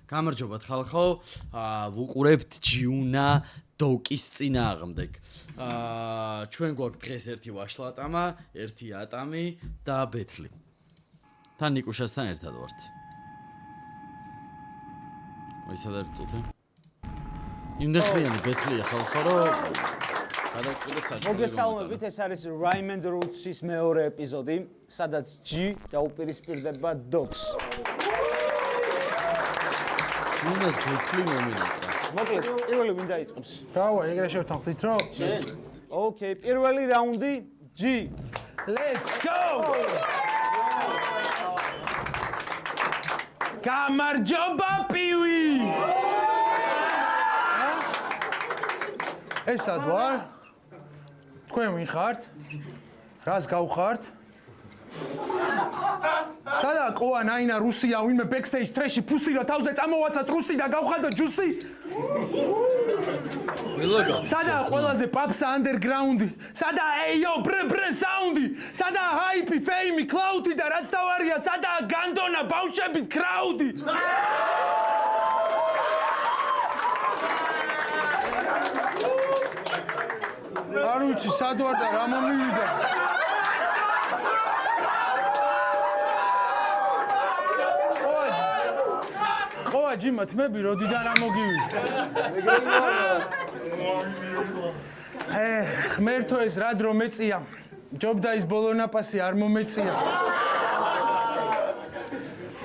გამარჯობათ ხალხო, ვუყურებთ ჯიუნა დოკის წინააღმდეგ. ჩვენ გვაქვს დღეს ერთი ვაშლატამა, ერთი ატამი და ბეთლი. თან ნიკუშასთან ერთად ვართ. ой, სადაც წუთი. იმდენხმიანი ბეთლია ხალხო, რომ გადავწყვიტე საჭირო. მოგესალმებით, ეს არის Raymond Roots-ის მეორე ეპიზოდი, სადაც G დაუპირისპირდება Dogs. ჯიუნას ბეთლი მომინდა. მოკლედ, პირველი ვინ დაიწყებს? დავა, ეგრე შევთანხმდით, რომ? შენ. Okay, პირველი რაუნდი G. Let's go! გამარჯობა პივი! ეს სად ვარ? თქვენ ვინ ხართ? რას გავხართ? სადა ყოა ნაინა რუსია ვინმე backstage trash-ი ფუსილა თავზე წამოვაცათ რუსი და გავხადო ჯუსი? სადა ყველაზე პაპსა underground-ი? სადა ეიო ბრ საუნდი? სადა ჰაიპი, ფეიმი, კლაუდი და რაც თავარია, სადა განდონა ბავშვების კრაუდი? არ ვიცი, სად ვარ და რა მომივიდა. ყოა ჯიმა თმები როდიდან ამოგივიდა. ღმერთო ეს რა დრო მეწია. ჯობდა ის ბოლონაპასი არ მომეწია.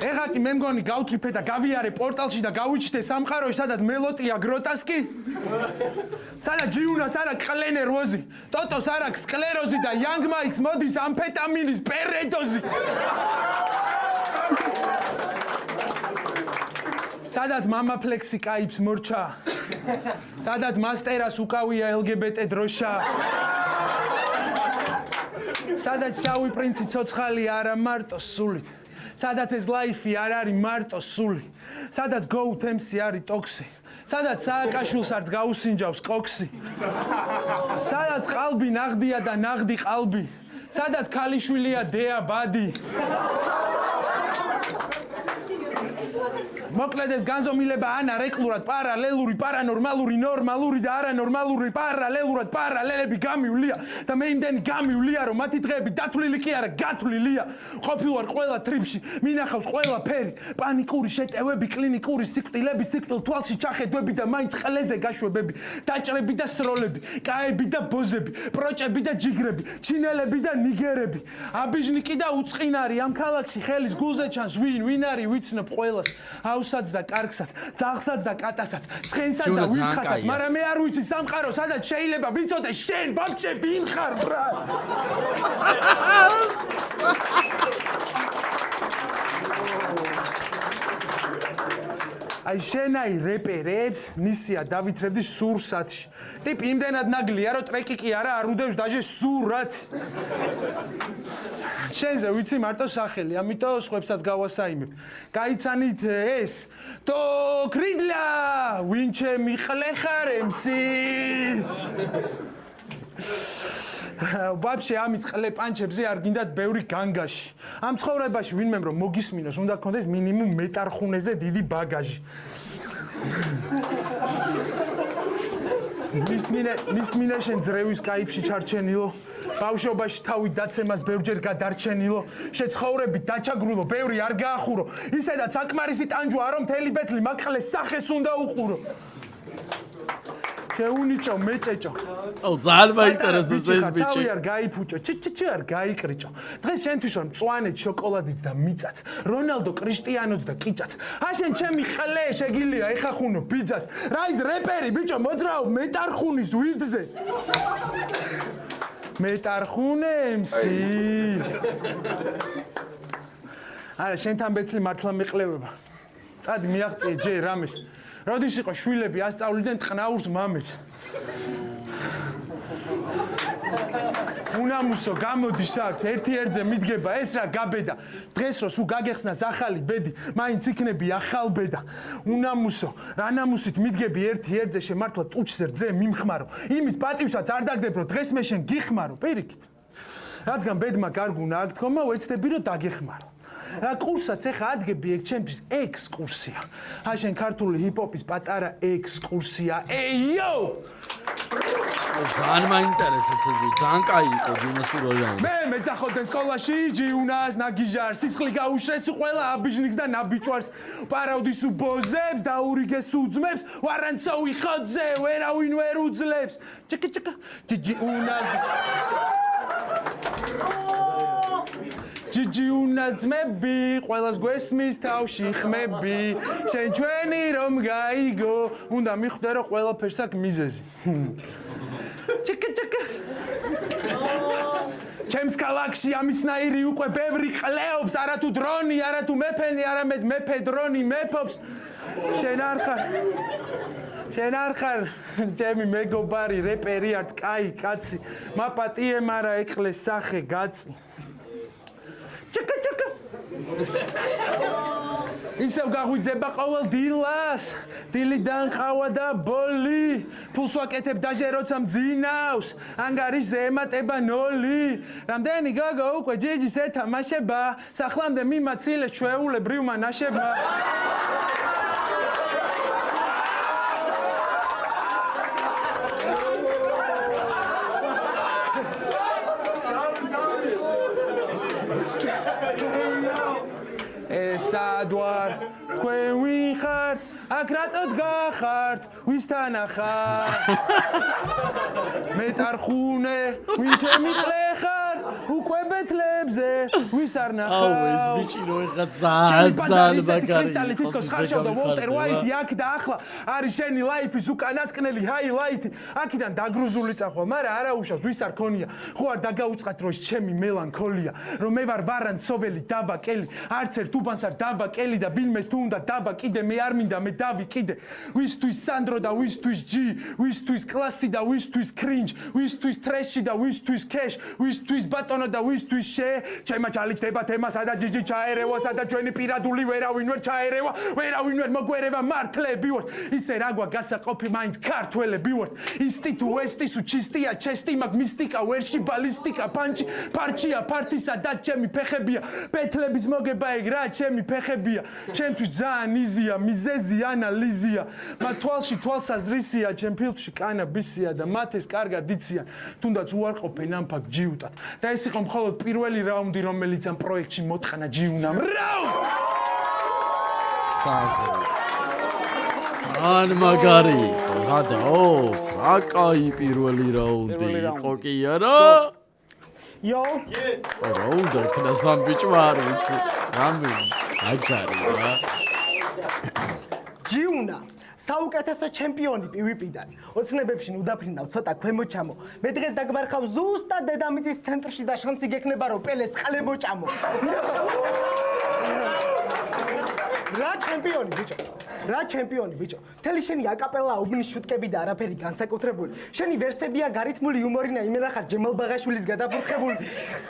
ეხლა კი მე მგონი გავთრიფე და გავიარე პორტალში და გავიჩნდე სამყაროში, სადაც მელოტია გროტასკი. სადა ჯიუნას არა ყლენე როზი, ტოტოს არა სკლეროზი და იანგ მაიქს მოდის ამფეტამინის პერედოზი. სადაც მამა ფლექსი კაიფს მორჩა. სადაც მასტერას უკავია LGBT დროშა. სადაც შავი პრინცი ცოცხალი არა მარტო სულით. სადაც ეს ლაიფი არ არის მარტო სული. სადაც გოუთ ემსი არის ტოქსი. სადაც სააკაშვილს არც გაუსინჯავს კოქსი. სადაც ყალბი ნაღდია და ნაღდი ყალბი. სადაც ქალიშვილია დეა ბადი. მოკლედ ეს განზომილება ანა რეკლურად პარალელური, პარანორმალური, ნორმალური და არანორმალური, პარალელურად პარალელები გამივლია და მე იმდენი გამივლია, რომ მათი დღეები დათვლილი კი არა, გათვლილია. ყოფილვარ ყველა ტრიპში, მინახავს ყველა ფერი, პანიკური შეტევები, კლინიკური სიკვდილები, სიკვდილ თვალში ჩახედვები და მაინც ყლეზე გაშვებები, დაჭრები და სროლები, კაები და ბოზები, პროჭები და ჯიგრები, ჩინელები და ნიგერები. აბიჟნიკი და უწყინარი ამ ქალაქში ხელის გულზე ჩანს ვინ არის ვიცნობ ყველას. ავსაც და კარგსაც, ძაღლსაც და კატასაც, ცხენსაც და ვირთხასაც, მაგრამ მე არ ვიცი სამყარო, სადაც შეიძლება ვიცოდე შენ, ვაფშე ვინ ხარ, ბრა? აი შენაი რეპერებს ნისია დავითრებდი სურსათში. ტიპი იმდენად ნაგლია, რომ ტრეკი კი არა არ უდევს დაჟე სურათ. შენზე ვიცი მარტო სახელი, ამიტომ სხვებსაც გავასაიმებ. გაიცანით ეს? თო კრიდლა, ვინჩე მიხლე ხარ MC. ვაფშე ამის ყლე პანჩებზე არ გინდათ ბევრი განგაში. ამ ცხოვრებაში ვინმემ რომ მოგისმინოს, უნდა გქონდეს მინიმუმ მეტარხუნეზე დიდი ბაგაჟი. მისმინე შენ ძრევის კაიფში ჩარჩენილო. ბავშვობაში თავი დაცემას ბევრჯერ გადარჩენილო. შეცხოვრები დაჩაგრულო, ბევრი არ გაახურო. ისედაც საკმარისი ტანჯვა არო მთელი ბეთლი მაკყლეს სახეს უნდა უყურო. შეუნიჭო მეჭეჭო. აუ ძალიან მაინტერესებს ეს ბიჭი. თავი არ გაიფუჭო, ჩი არ გაიკრიჭო. დღეს შენთვის ვარ მწვანეთ შოკოლადიც და მიწაც, რონალდო კრისტიანოც და კიჭაც. აშენ ჩემი ხლე შეგილია ეხახუნო ბიძას. რა ის რეპერი ბიჭო მოძრაო მეტარხუნის ვიდზე. მეტარხუნე MC. არა შენთან ბეთლი მართლა მეყლევება. წადი მიაღწიე ჯე რამეს. როდის იყო შვილები ასწავლიდნენ ტყნაურს მამებს. უნამუსო გამოდის აქ ერთი ერთზე მიდგება ეს რა გაბედა. დღეს რო სულ გაგეხსნას ახალი ბედი, მაინც იქნები ახალ ბედა. უნამუსო, რანამუსით მიდგები ერთი ერთზე შემართლა ტუჩს რძე მიმხმარო. იმის პატივსაც არ დაგდებ რომ დღეს მე შენ გიხმარო, პირიქით. რადგან ბედმა გარგუნა აქ თქომა, ვეცდები რომ დაგეხმარო. რა კურსაც ეხა ადგები ეგ ჩემთვის ექსკურსია. აი შენ ქართული ჰიპ-ჰოპის პატარა ექსკურსია. ეიო! ძალიან მაინტერესებს ეს ვიღაც ძალიან კაი იყო ჯუნას პირველი რაუნდი. მე მეძახოდნენ სკოლაში ჯიუნას, ნაგიჟარს, სისხლი გაუშვეს ყველა აბიჟნიკს და ნაბიჭვარს. პარავდის უბოზებს და ურიგეს უძმებს, ვარანცოვი ხოძე, ვერავინ ვერ უძლებს. ჩიკა, ჯიუნას. ჯიუნას ძმები, ყველას გვესმის თავში ხმები. შენ ჩვენი რომ გაიგო, უნდა მიხვდე რომ ყველაფერს აქვს მიზეზი. ჩიკა. ჩემს გალაქსი ამისნაირი უკვე ბევრი ყლეობს, არა თუ დრონი, არა თუ მეფენი, არამედ მეფე დრონი მეფობს. შენ არ ხარ ჩემი მეგობარი რეპერი არც კაი კაცი, მაპატიემ არა ეკლეს სახე გაწი. ჩიკა. ისევ გაღვიძება ყოველ დილას, დილიდან ყავა და ბოლი, ფულს ვაკეთებ დაჟე როცა მძინავს, ანგარიშზე ემატება ნოლი. რამდენი გოგო უკვე ჯიჯის ეთამაშება, სახლამდე მიმაცილე ჩვეულებრივმა ნაშება. სადوار თქვენ ვინ ხართ? აქ რატოდ გახართ? ვისთან ახარ? მე ტარხუნე, ვინ ჩემი ყლე ხარ? უკვე ბეთლებზე, ვის არ ნახავ? აუ ეს ბიჭი რო ეხა ძალიან მაგარი თითქოს ხარშავდა ვოლტერ ვაიტი აქ და ახლა არის შენი ლაიფის უკანასკნელი ჰაილაიტი. აქიდან დაგრუზული წახვალ, მაგრამ არა უშავს, ვის არ ქონია. ხო არ დაგაუწყათ რომ ჩემი მელანქოლია, რომ მე ვარ ვარანცოველი დაბაკელი, არც ერთ უბანს არ დაბაკელი და ვინმეს თუ უნდა დაბა კიდე მე არ მინდა მე დავიკიდე. ვისთვის სანდრო და ვისთვის ჯი, ვისთვის კლასი და ვისთვის კრინჯ, ვისთვის ტრეში და ვისთვის კეშ, ვისთვის ბატონო და ვისთვის შე. ჩემმა ჩალიჩდება თემა სადა ჯიჯი ჩაერევა, სადა ჩვენი პირადული ვერავინ ვერ ჩაერევა, ვერავინ ვერ მოგვერევა მართლები ვართ. ისე რა გვა გასაყოფი მაინც ქართველები ვართ. ინსტიტუ ესტისუ ჩისტია ჩესტი მაგ მისტიკა ვერში ბალისტიკა პანჩი პარჩია ფართისა და ჩემი ფეხებია. ბეთლების მოგება ეგ რა ჩემი ფეხებია. ჩემთვის ძალიან იზია მიზეზი ანალიზია. მათ თვალში თვალსაზრისია, ჩემ ფილტვში კანაბისია და მათ ეს კარგად იციან. თუნდაც უარყოფენ ამ ფაქტ ჯიუტად. და ეს იყო მხოლოდ პირველი რაუნდი, რომელიც ამ პროექტში მოტყნა ჯიუნამ. რაუნდი! ან მაგარი იყო, გადაო, რა კაი პირველი რაუნდი იყო კი არა? Yo. რა უნდა იქნას ამ ბიჭმა არ ვიცი. რამე მაგარი რა. ჯიუნა საუკეთესო ჩემპიონი PvP-დან. ოცნებებში უდაფრინავ ცოტა ქვემოჩამო. მე დღეს დაგმარხავ ზუსტად დედამიწის ცენტრში და შანსი გექნება რომ პელეს ხალე მოჭამო. რა ჩემპიონი ბიჭო. რა ჩემპიონი ბიჭო. თელი შენი აკაპელა უბნის შუტკები და არაფერი განსაკუთრებული. შენი ვერსებია გარითმული იუმორინა იმენა ხარ ჯემალ ბაღაშვილის გადაფურხებული.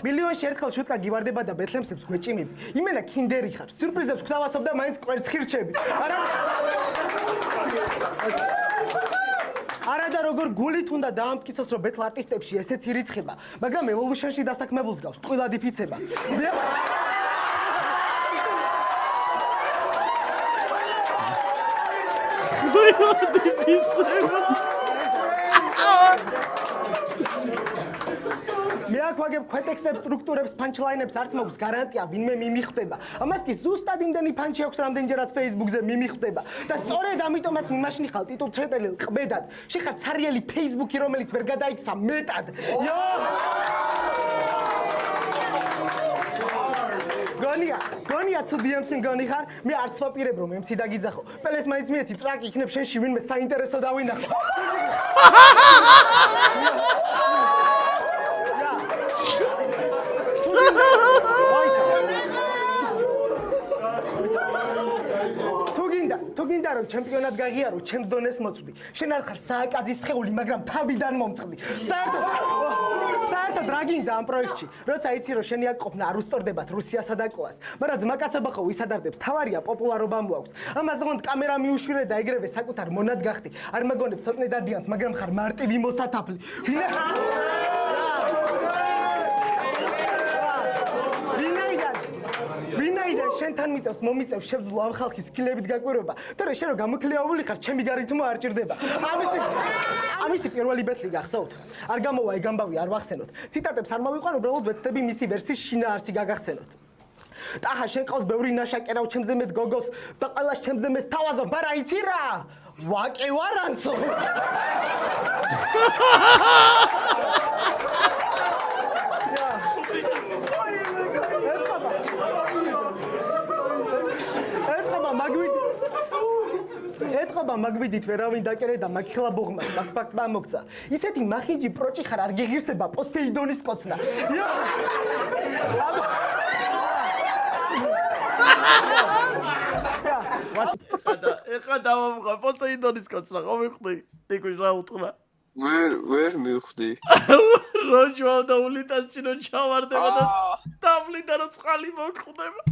მილიონში ერთხელ შუტკა გივარდება და ბეთლემსებს გვეჭიმები. იმენა კინდერი ხარ. სიურპრიზებს გვთავასობ და მაინც კვერცხირჩები. არა და როგორ გულით უნდა დაამტკიცოს რომ ბეთლ არტისტებში ესეც ირიცხება, მაგრამ Evolution-ში დასაქმებულს გავს ტყილად იფიცება. მე აქ ვაგებ ქვეტექსტებს, სტრუქტურებს, პანჩლაინებს არც მაქვს გარანტია ვინმე მიმიხვდება. ამას კი ზუსტად იმდენი პანჩი აქვს რამდენჯერაც Facebook-ზე მიმიხვდება. და სწორედ ამიტომაც მიმაშინი ხალ ტიტულჩრეტელი ყბედად. შეხარ ცარიელი Facebook-ი რომელიც ვერ გადაიქცა მეტად. გონია თუ DMC-ი გონი ხარ? მე არც ვაპირებ რომ MC დაგიძახო. პელეს მაინც მიეცი ტრაკი იქნებ შენში ვინმე საინტერესო დავინახო. თუ გინდა რომ ჩემპიონად გაღიარო, ჩემს დონეს მოწვდი. შენ არ ხარ სააკაძის სხეული, მაგრამ თავიდან მომწყდი. საერთოდ რა გინდა ამ პროექტში? როცა იცი რომ შენი აქ ყოფნა არ უსწორდებათ რუსიასა და კოას, მაგრამ ძმაკაცობა ხო ვისადარდებს, თავარია პოპულარობა მოაქვს. ამას ოღონდ კამერა მიუშვირე და ეგრევე საკუთარ მონად გახდი. არ მაგონებ ცოტნე დადიანს, მაგრამ ხარ მარტივი მოსათაფლი. ვინაიდან შენთან მიწევს მომიწევს შევძლო ამ ხალხის სკილებით გაკვირვება თორე შენ რო გამოკლეავული ხარ ჩემი გარითმა არ ჭირდება ამისი პირველი ბეთლი გახსოვთ არ გამოვა ეგ ამბავი არ ვახსენოთ ციტატებს არ მოვიყვან უბრალოდ ვეცდები მისი ვერსიის შინაარსი გაგახსენოთ ტახა შენ ყავს ბევრი ნაშაკერავ ჩემზე მეტ გოგოს და ყველას ჩემზე მეს თავაზო მაგრამ იცი რა ვაკე ვარანცო ეთყობა მაგვიდით ვერავინ დაკერე და მაგხლა ბოღმა ბაკბაკბა მოგცა ისეთი მახიჯი პროჭი ხარ არ გიღირსება პოსეიდონის კოცნა ეხა დავამღა პოსეიდონის კაცრა ხო მივხვდი ნიკუშ რა უთხრა ვერ მივხვდი როჯვა და ულიტასში რო ჩავარდება და დავლიდა რომ წყალი მოგხვდება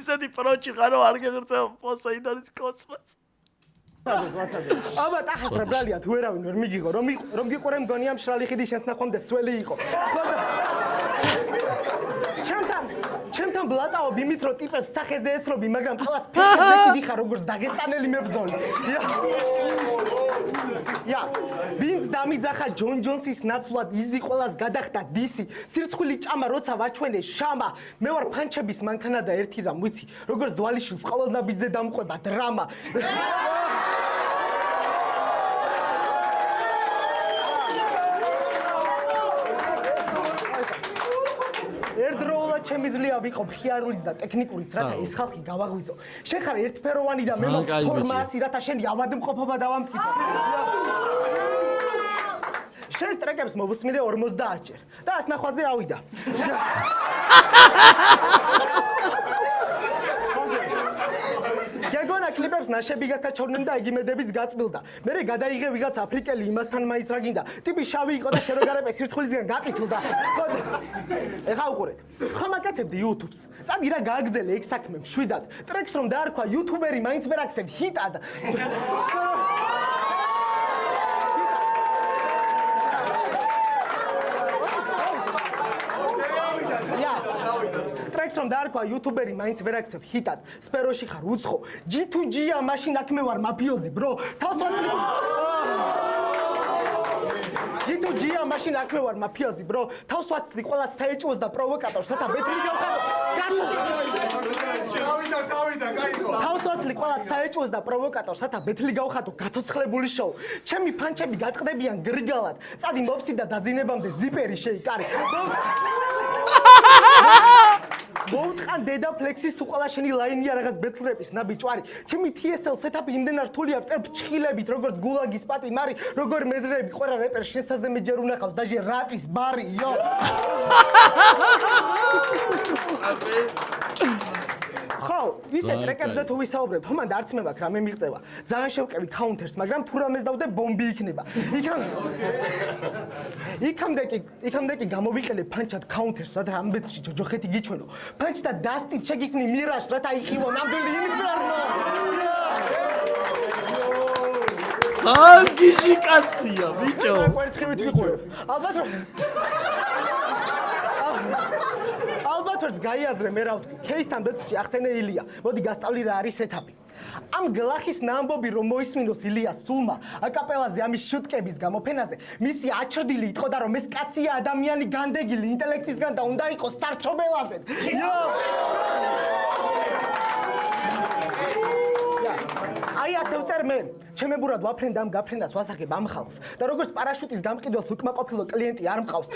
ისეთი პროჭი ხარო არ გეღრწევა პოსეიდონის კაცრაც აბა ტახას რა ბრალია თუ ვერავინ ვერ მიგიღო რომ გიყურე მგონია მშრალი ხიდის შესნახვამდე სველი იყო ჩემთან ბლატაობ იმით რომ ტიპებს სახეზე ესრობი მაგრამ ყველას ფეხებზე კიდი ხარ როგორც დაგესტანელი მებრძოლი ვინც დამიძახა ჯონ ჯონსის ნაცვლად იზი ყველას გადახდა დისი სირცხვილი ჭამა როცა ვაჩვენე შამა მე ვარ ფანჩების მანქანა და ერთი რამ ვიცი როგორც დვალიშვილს ყოველ ნაბიჯზე დამყვება დრამა ჩემი ძლია ვიყო მხიარულიც და ტექნიკურიც რათა ეს ხალხი გავაღვიძო შენ ხარ ერთფეროვანი და მე მაქვს ფორმასი რათა შენი ავადმყოფობა დავამტკიცო შენ სტრეკებს მოვუსმინე 50 ჯერ და ასნახვაზე ავიდა გეგონა კლიპებს ნაშები გაკაჩორნენ და ეგიმედებიც გაწმილდა მერე გადაიღე ვიღაც აფრიკელი იმასთან მაინც რა გინდა ტიპი შავი იყო და შეროგარებე სირცხვილისგან გაწითლდა ეხა უყურეთ ხომ აკეთებდი YouTube-ს წადი რა გააგრძელე ეგ საქმე მშვიდად ტრეკს რომ დაარქვა YouTuber-ი მაინც ვერ აქცევ ჰიტად ტრეკს რომ დაარქვა YouTuber-ი მაინც ვერ აქცევ ჰიტად სფეროში ხარ უცხო G2G-ა მაშინ აქ მე ვარ მაფიოზი bro თავს ვასლი G2G-ა მაშინ აქ მე ვარ მაფიოზი bro თავს ვაცდი ყველა საეჭვოს და პროვოკატორს რათა ბეთლი გავხადო თავს ვაცდი ყველა საეჭვოს და პროვოკატორს რათა ბეთლი გავხადო გაცოცხლებული შოუ ჩემი ფანჩები გატყდებიან გრიგალად წადი მოფსი და დაძინებამდე ზიპერი შეიკარი მოუტყან დედა ფლექსის თუ ყველა შენი ლაინია რაღაც ბეთლრეპის ნაბიჭვარი ჩემი TSL სეტაპი იმდენად რთულია ვწერთ ჩხილებით როგორც გულაგის პატი მარი როგორ მედრები ყველა რეპერ შესაძემე ჯერ უნახავს დაჟე რატის ბარი იო ხო ისე ტრეკებზე თუ ვისაუბრებთ ხომანდა არც მე მაქვს რამე მიღწევა ძალიან შევყევი ქაუნთერს მაგრამ თუ რამეს დავდე ბომბი იქნება იქამდე კი გამოვიყენე ფანჩად ქაუნთერს რათა ამბეცში ჯოჯოხეთი გიჩვენო ფანჩ და დასტით შეგიქმნი მირაჟს რათა იყივო ნამდვილი ინფერნო სანგიში კაცია ბიჭო კვერცხივით ვიყურებ ალბათ ვერც გაიაზრე მე რა ვთქვი кейსთან ბეცში ახსენე ილია მოდი გასწავლი რა არის სეტაპი ამ გლახის ნამბობი რომ მოისმინოს ილიას სულმა აკაპელაზე ამის შუტკების გამოფენაზე მისი აჩრდილი იტყო და რომ ეს კაცია ადამიანი განდეგილი ინტელექტისგან და უნდა იყოს სარჩობელაზე აი ასე ვწერ მე ჩემებურად ვაფრენ და ამ გაფრენას ვასახებ ამ ხალხს და როგორც პარაშუტის გამყიდველს უკმაყოფილო კლიენტი არ მყავს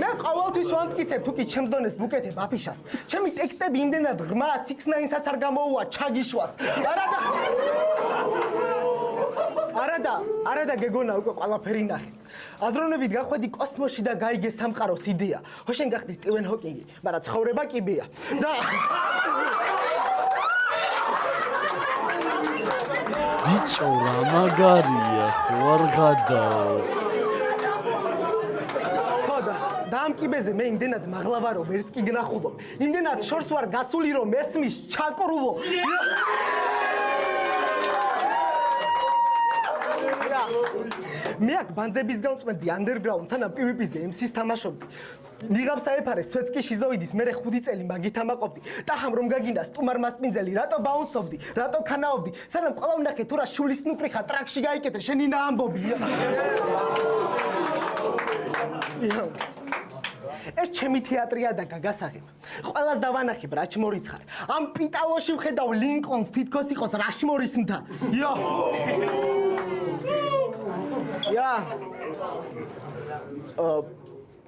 მე ყოველთვის ვამტკიცებ თუ კი ჩემს დონეს ვუკეთებ აფიშას ჩემი ტექსტები იმდენად ღრმა 6ix9-ს არ გამოუვა ჩაგიშვას არადა გეგონა უკვე ყველაფერი ნახე აზროვნებით გახვედი კოსმოსში და გაიგე სამყაროს იდეა ხო შენ გახდი სტივენ ჰოკინგი მაგრამ ცხოვრება კიბეა და ბიჭო რა მაგარია ხო არ გადაო და ამ კიბეზე მე იმდენად მაღლა ვარო ვერც კი გნახულობ იმდენად შორს ვარ გასული რომ ესმის ჩაკრულო მე აქ ბანძების გავწმენდი underground სანამ PvP-ზე MC-ს თამაშობდი. ნიღავს აეფარე სვეცკი შიზოიდის, მე 5 წელი მაგით ამაყოფდი. ტახამ რომ გაგინდა სტუმარ მასპინძელი, რატო ბაუნსობდი, რატო ქანაობდი, სანამ ყველა ვნახე თუ რა შულის ნუკრი ხარ, ტრაქში გაიკეთე, შენი ნაამბობი. ეს ჩემი თეატრია და გაგასაღებ. ყველას დავანახებ, რაჩმორის ხარ. ამ პიტალოში ვხედავ ლინკონს, თითქოს იყოს რაშმორის მთა.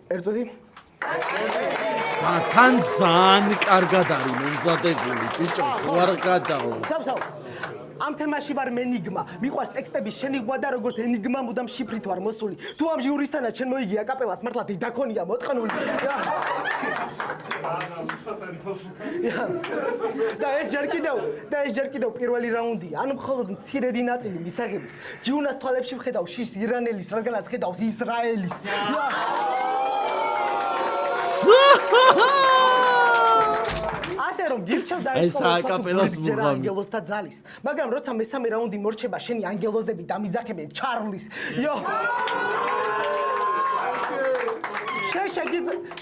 ერთზოდი თან ძალიან კარგად არის მომზადებული ბიჭო, თუ არ გადაო. სავ. ამ თემაში ვარ მენიგმა. მიყვარს ტექსტების შენიღვა და როგორც ენიგმა მუდამ შიფრით ვარ მოსული. თუ ამ ჟიურისთანაც შენ მოიგი აკაპელას მართლა დიდაქონია მოწყნული. და ეს ჯერ კიდევ პირველი რაუნდია. ანუ მხოლოდ მცირედი ნაწილი მისაღების. ჯიუნას თვალებში ვხედავ შიშს ირანელის, რადგანაც ხედავს ისრაელის. ასე რომ გირჩევ და ეს აკაპელას მუღამი. ანგელოსთა ძალის. მაგრამ როცა მესამე რაუნდი მორჩება, შენი ანგელოზები დამიძახებენ ჩარლის.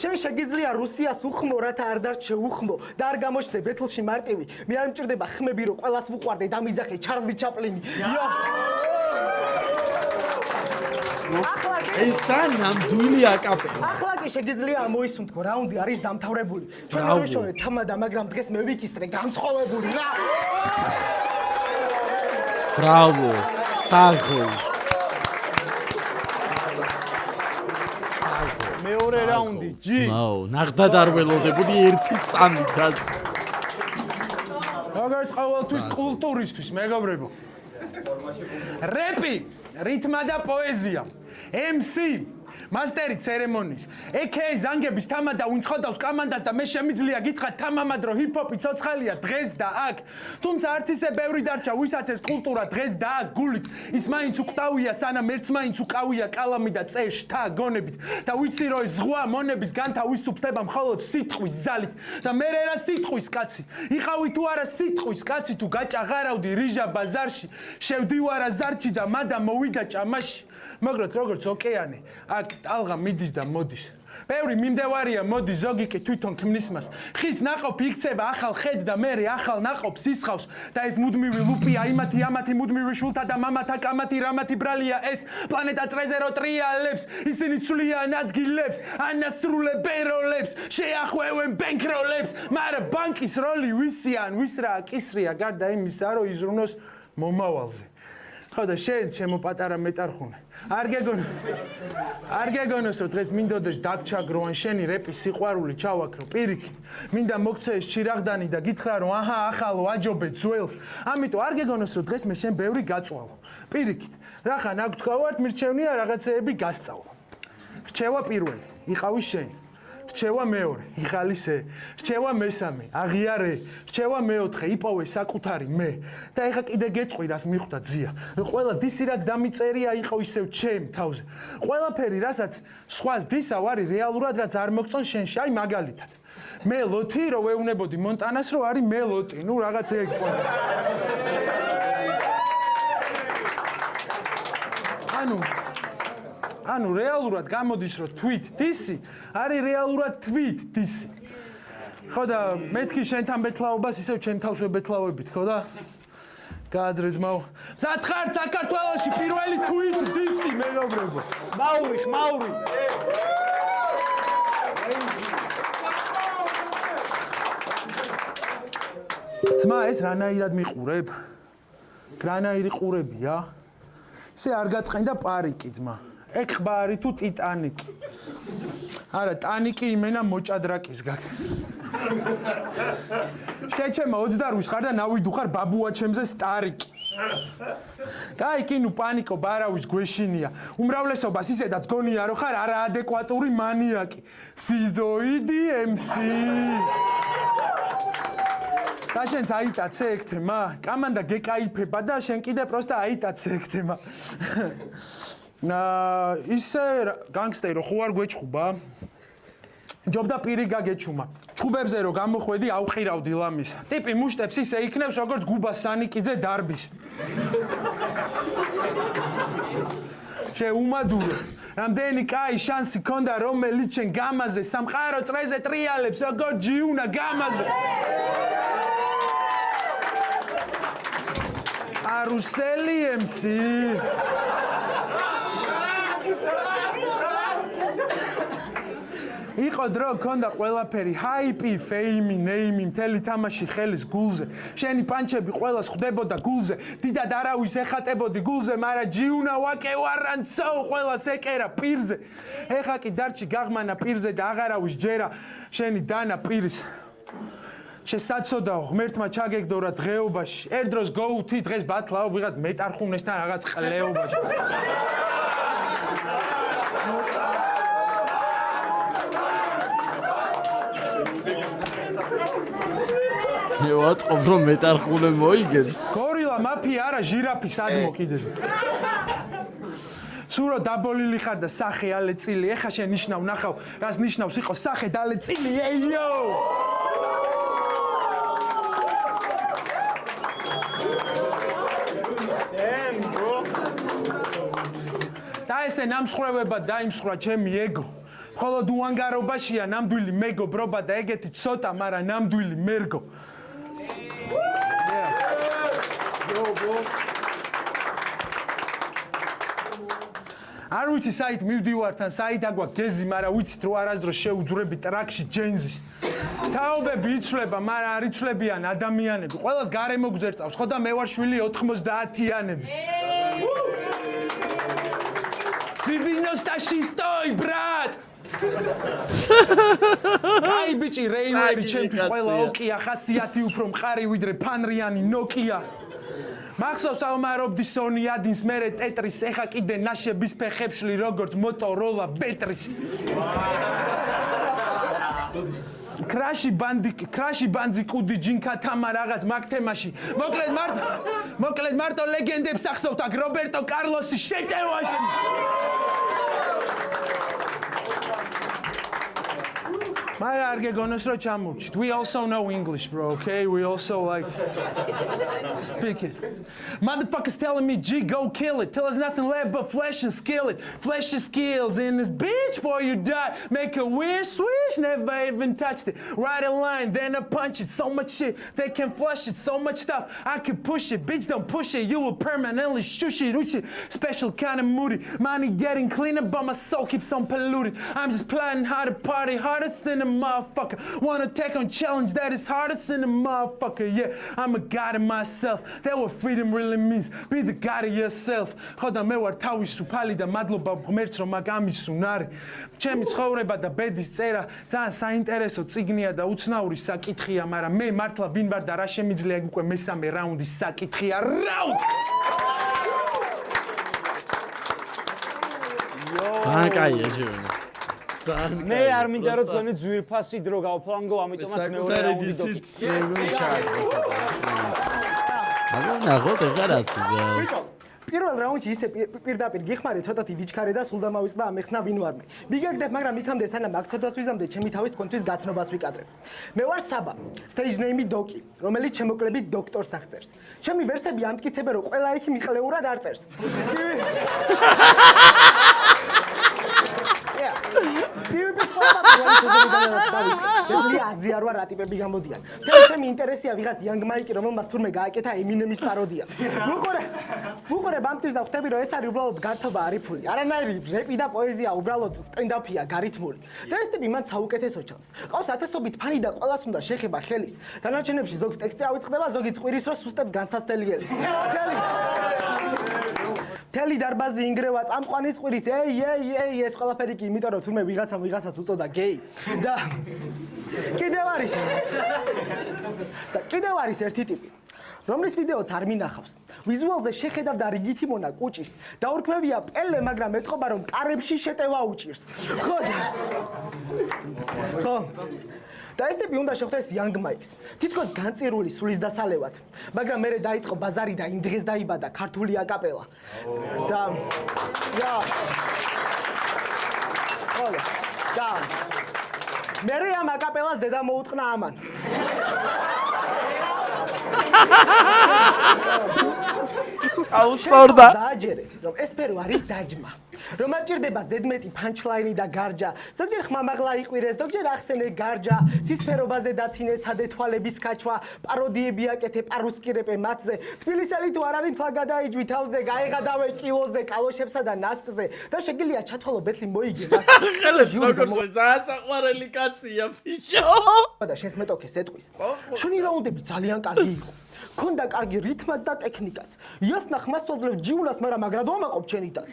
შენ შეგიძლია რუსიას უხმო, რათა არ დარჩე უხმო და არ გამოჩნდე ბეთლში მარტივი. მე არ მჭირდება ხმები, რომ ყველას ვუყვარდე დამიძახე ჩარლი ჩაპლინი. ეს ნამდვილი აკაპელა. ახლა კი შეგიძლია ამოისუნთქო, რაუნდი არის დამთავრებული. ჩვენ არ ვიშოვეთ თამადა, მაგრამ დღეს მე ვიქისტრე განსხვავებული რა. ბრავო, საღო. მეორე რაუნდი, ჯი. ნაო, ნახდად არ ველოდებოდი ერთი წამითაც. როგორც ყოველთვის კულტურისთვის, მეგობრებო. რეპი, რითმა და პოეზია. MC მასტერი ცერემონიის. AK ზანგების თამადა უნცხოდავს კამანდას და მე შემიძლია გითხრათ თამამად რომ ჰიპ-ჰოპი ცოცხალია დღეს და აქ. თუმცა არც ისე ბევრი დარჩა ვისაც ეს კულტურა დღეს და აქ გულით. ის მაინც უკტავია სანამ ერთს მაინც უკავია კალამი და წე შთა გონებით. და ვიცი რომ ეს ზღვა მონების განთავისუფლდება მხოლოდ სიტყვის ძალით. და მე რა სიტყვის კაცი. იყავი თუ არა სიტყვის კაცი თუ გაჭაღარავდი რიჟა ბაზარში. შევდივარა ზარჩი და მადამ მოვიდა ჭამაში. მაგრამ როგორც ოკეანე აქ ტალღა მიდის და მოდის. ბევრი მიმდევარია მოდის ზოგი კი თვითონ ქმნის მას. ხის ნაყოფი იქცევა ახალ ხედ და მე ახალ ნაყოფს ისხავს და ეს მუდმივი ლუპია იმათი ამათი მუდმივი შულთა და მამათა კამათი რამათი ბრალია ეს პლანეტა წრეზე რო ტრიალებს ისინი ცვლიან ადგილებს ანასრულებენ როლებს შეახვევენ ბენკროლებს მაგრამ ბანკის როლი ვისიან ვის რა კისრია გარდა იმისა რომ იზრუნოს მომავალზე. ხო და შენ ჩემო პატარა მეტარხუნე. არ გეგონოს რომ დღეს მინდოდეს დაგჩაგრო ან შენი რეპის სიყვარული ჩავაქრო პირიქით. მინდა მოგცეს ჩირაღდანი და გითხრა რომ აჰა ახალო აჯობე ძველს. ამიტომ არ გეგონოს რომ დღეს მე შენ ბევრი გაწვალო. პირიქით. რახან აქ თქვავართ მირჩევნია რაღაცეები გასწავლო. რჩევა პირველი, იყავი შენ. რჩევა მეორე, იღალისე, რჩევა მესამე, აღიარე, რჩევა მეოთხე, იპოვე საკუთარი მე. და ეხა კიდე გეტყვი რას მიხვდა ძია. ყველა დისი რაც დამიწერია იყო ისევ ჩემ თავზე. ყველაფერი რასაც სხვას დისავ არის რეალურად რაც არ მოგწონს შენში, აი მაგალითად. მე ლოთი რო ვეუნებოდი მონტანას რო არის მე ლოტი, ნუ რაღაც ეგ პონტი. ანუ რეალურად გამოდის რომ თვით დისი არის რეალურად თვით დისი. ხო და მეთქი შენთან ბეთლაობას ისევ ჩემ თავს ვებეთლავებით, ხო და? გააძრე ძმაო. მზად ხარ საქართველოში პირველი თვით დისი მეგობრებო. მაური. ძმა ეს რანაირად მიყურებ? რანაირი ყურებია? ისე არ გაწყენდა პარიკი ძმა. ეხბარი თუ ტიტანიკი. არა, ტანიკი იმენა მოჭადრაკის გაკ. შეჩემა 28 ხარ და ნავიდუ ხარ ბაბუა ჩემზე სტარიკი. კაი, კი ნუ პანიკო ბარავის გვეშინია. უმრავლესობას ისედაც გონია რომ ხარ არაადეკვატური მანიაკი. სიზოიდი MC. და შენც აიტაცე ეგ თემა? კამანდა გეკაიფება და შენ კიდე პროსტა აიტაცე ეგ თემა. ისე განგსტერი ხო არ გვეჩხუბა? ჯობდა პირი გაგეჩუმა. ჩხუბებზე რო გამოხვედი ავყირავდი ლამის. ტიპი მუშტებს ისე იქნებს როგორც გუბა სანიკიძე დარბის. შეუმადურო. რამდენი კაი შანსი ქონდა რომელიც შენ გამაზე სამყარო წრეზე ტრიალებს როგორ ჯიუნა გამაზე. არუსელი MC იყო დრო ქონდა ყველაფერი ჰაიპი, ფეიმი, ნეიმი, მთელი თამაში ხელის გულზე. შენი პანჩები ყველას ხვდებოდა გულზე. დიდად არავის ეხატებოდი გულზე, მაგრამ ჯიუნა ვაკე ვარანცო ყველას ეკერა პირზე. ეხა კი დარჩი გაღმანა პირზე და აღარავის ჯერა შენი დანა პირის. შესაძოდაო ღმერთმა ჩაგეგდორა დღეობაში. ერთ დროს გოუთი დღეს ბათლაო ვიღაც მეტარხუნესთან რაღაც ყლეობაში. ვატყობ რომ მეტარხუნე მოიგებს. გორილა მაფია არა ჟირაფი საძმო კიდე. სურო დაბოლილი ხარ და სახე ალეწილი. ეხა შენ ნიშნავ ნახავ, რას ნიშნავს იყო სახე დალეწილი. ეიო! და ესე ნამსხვრევება დაიმსხვრა ჩემი ეგო. მხოლოდ უანგარობაშია ნამდვილი მეგობრობა და ეგეთი ცოტა, მაგრამ ნამდვილი მერგო. არ ვიცი საით მივდივართ ან საით აგვაქვს გეზი, მაგრამ ვიცით რომ არასდროს შეუძვრები ტრაქში ჯენზის. თაობები იცვლება, მაგრამ არ იცვლებიან ადამიანები. ყველას გარემო გძერწავს, ხო და მე ვარ შვილი 90-იანების. 96-й, брат! აი ბიჭი, რეინერი ჩემთვის ყველა ოკია, ხასიათი უფრო მყარი ვიდრე ფანრიანი ნოკია. მახსოვს ავმარობდი სონი ადინს მერე ტეტრის, ეხა კიდე ნაშების ფეხებში როგორც მოტოროლა ბეტრის. კრაში ბანძი კუდი ჯინკა თამა რაღაც მაგ თემაში. მოკლედ მარტო ლეგენდებს ახსოვთ აქ რობერტო კარლოსის შეტევაში. მაგრამ არ გეგონოს რომ ჩამოვჭით. We also know English, bro, okay? We also like speak it. Motherfuckers telling me, G, go kill it. Till there's nothing left but flesh and skillet. Flesh your skills in this bitch before you die. Make a weird swish, never even touched it. Write a line, then I punch it. So much shit, they can flush it. So much stuff, I can push it. Bitch, don't push it. You will permanently shush it. Special kind of moody. Money getting cleaner, but my soul keeps on polluted. I'm just plotting how to party hardest than a motherfucker. Wanna take on challenge that is hardest than a motherfucker. Yeah, I'm a god of myself. That's what freedom really means. Be the god of yourself. ხოდა მე ვარ თავისუფალი და მადლობა ღმერთს რომ მაგ ამის უნარი. ჩემი ცხოვრება და ბედის წერა ძალიან საინტერესო წიგნია და უცნაური საკითხია, მაგრამ მე მართლა ვინ ვარ და რა შემიძლია უკვე მესამე რაუნდის საკითხია. რაუნდ! ძალიან კაია შევენა. მე არ მინდა რომ თქვენი ძვირფასი დრო გავფლანგო, ამიტომაც მეორე რაუნდი დოკი. ნახოთ ეხლა რას იზა. პირველ რაუნდში ისე პირდაპირ გიხმარე ცოტათი ვიჩქარე და სულ დამავიწყდა ამეხსნა ვინ ვარ მე. მიგაგდებ, მაგრამ იქამდე სანამ აქ ცოდვას ვიზამდე, ჩემი თავის თქვენთვის გაცნობას ვიკადრებ. მე ვარ საბა, stage name-ი დოკი, რომელიც შემოკლებით დოქტორს აღწერს. ჩემი ვერსები ამტკიცებენ, რომ ყველა იქ მიყლეურად არ წერს. აზია რა ტიპები გამოდიან. ჩემი ინტერესია ვიღაც Young Mike, რომელმაც თურმე გააკეთა Eminem-ის პაროდია. ვუყურებ ამ ტიპს და ხვდები, რომ ეს არის უბრალოდ გართობა არიფული. არანაირი რეპი და პოეზია, უბრალოდ სტენდ-აპია, გარითმული. და ეს ტიპი მან საუკეთესო ჩანს. ყავს ათასობით ფანი და ყველას უნდა შეხება ხელის. დანარჩენებში ზოგს ტექსტი ავიწყდება, ზოგი წყვირის რო სუსტებს განსაცდელი ელის. თელი დარბაზი ინგრევა წამყვანი წყვირის. ეი, ეს ყველაფერი კი იმიტომ რომ თურმე ვიღაცას უწოდა გეი. და კიდევ არის ერთი ტიპი, რომლის ვიდეოც არ მინახავს. ვიზუალზე შეხედავ და რიგითი მონა კუჭის. დაურქმევია პელე, მაგრამ ეთყობა რომ კარებში შეტევა უჭირს. ხო. და ეს ტიპი უნდა შეხვდეს Young Mike-ს. თითქოს განწირული სულის დასალევად. მაგრამ მერე დაიწყო ბაზარი და იმ დღეს დაიბადა ქართული აკაპელა. და და მერე ამ აკაპელას დედა მოუტყნა ამან. აუსორდა. დააჯერე, რომ ეს ფერო არის დაჯმა. რომ აჭირდება ზედმეტი პანჩლაინი და გარჯა. ზოგჯერ ხმამაღლა იყვირეს, ზოგჯერ ახსენე გარჯა. სისფერობაზე დაცინე ცადე თვალების კაჩვა, პაროდიები აკეთე პარუსკირეპე მათზე. თბილისელი თუ არ არის თვალ გადაიჯვი თავზე, გაეღადავე კილოზე, კალოშებსა და ნასკზე და შეგიძლია ჩათვალო ბეთლი მოიგე მას. ხელებს როგორ ძალიან საყვარელი კაცია ფიშო. და შენს მეტოქეს ეტყვის. შენი რაუნდები ძალიან კარგი იყო. ქონდა კარგი რითმაც და ტექნიკაც. იასნა ხმას ვაძლევ ჯიუნას, მაგრამ მაგრად ვამაყობ ჩენითაც.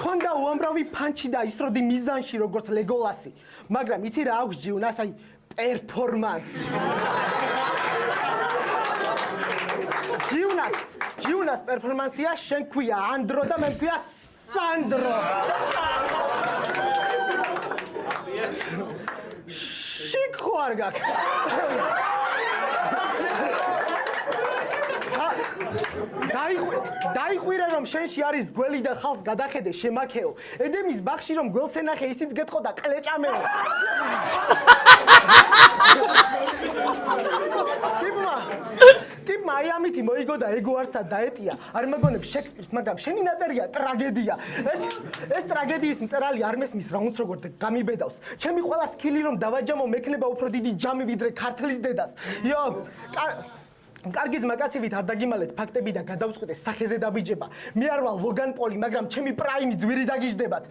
ქონდა უამრავი პანჩი და ისროდი მიზანში როგორც ლეგოლასი. მაგრამ იცი რა აქვს ჯიუნას, აი პერფორმანსი. ჯიუნას პერფორმანსია შენ ქვია ანდრო და მე ქვია სანდრო. შიქ ხო არ გაქვს. დაიყვირე რომ შენში არის გველი და ხალხს გადახედე შემაქეო. ედემის ბაღში რომ გველს ენახე ისიც გეტყო და კლეჭამეო. ტიპმა აი ამითი მოიგო და ეგო არსად დაეტია. არ მეგონებს შექსპირს, მაგრამ შენი ნაწერია ტრაგედია. ეს ტრაგედიის მწერალი არ მესმის რაუნდს როგორ გამიბედავს. ჩემი ყველა სკილი რომ დავაჯამო მექნება უფრო დიდი ჯამი ვიდრე ქართლის დედას. კარგი ძმაკაცივით არ დაგიმალეთ ფაქტები და გადავწყვიტე სახეზე დაბიჯება. მე არ ვალ ლოგან პოლი, მაგრამ ჩემი პრაიმი ძვირი დაგიждდებათ.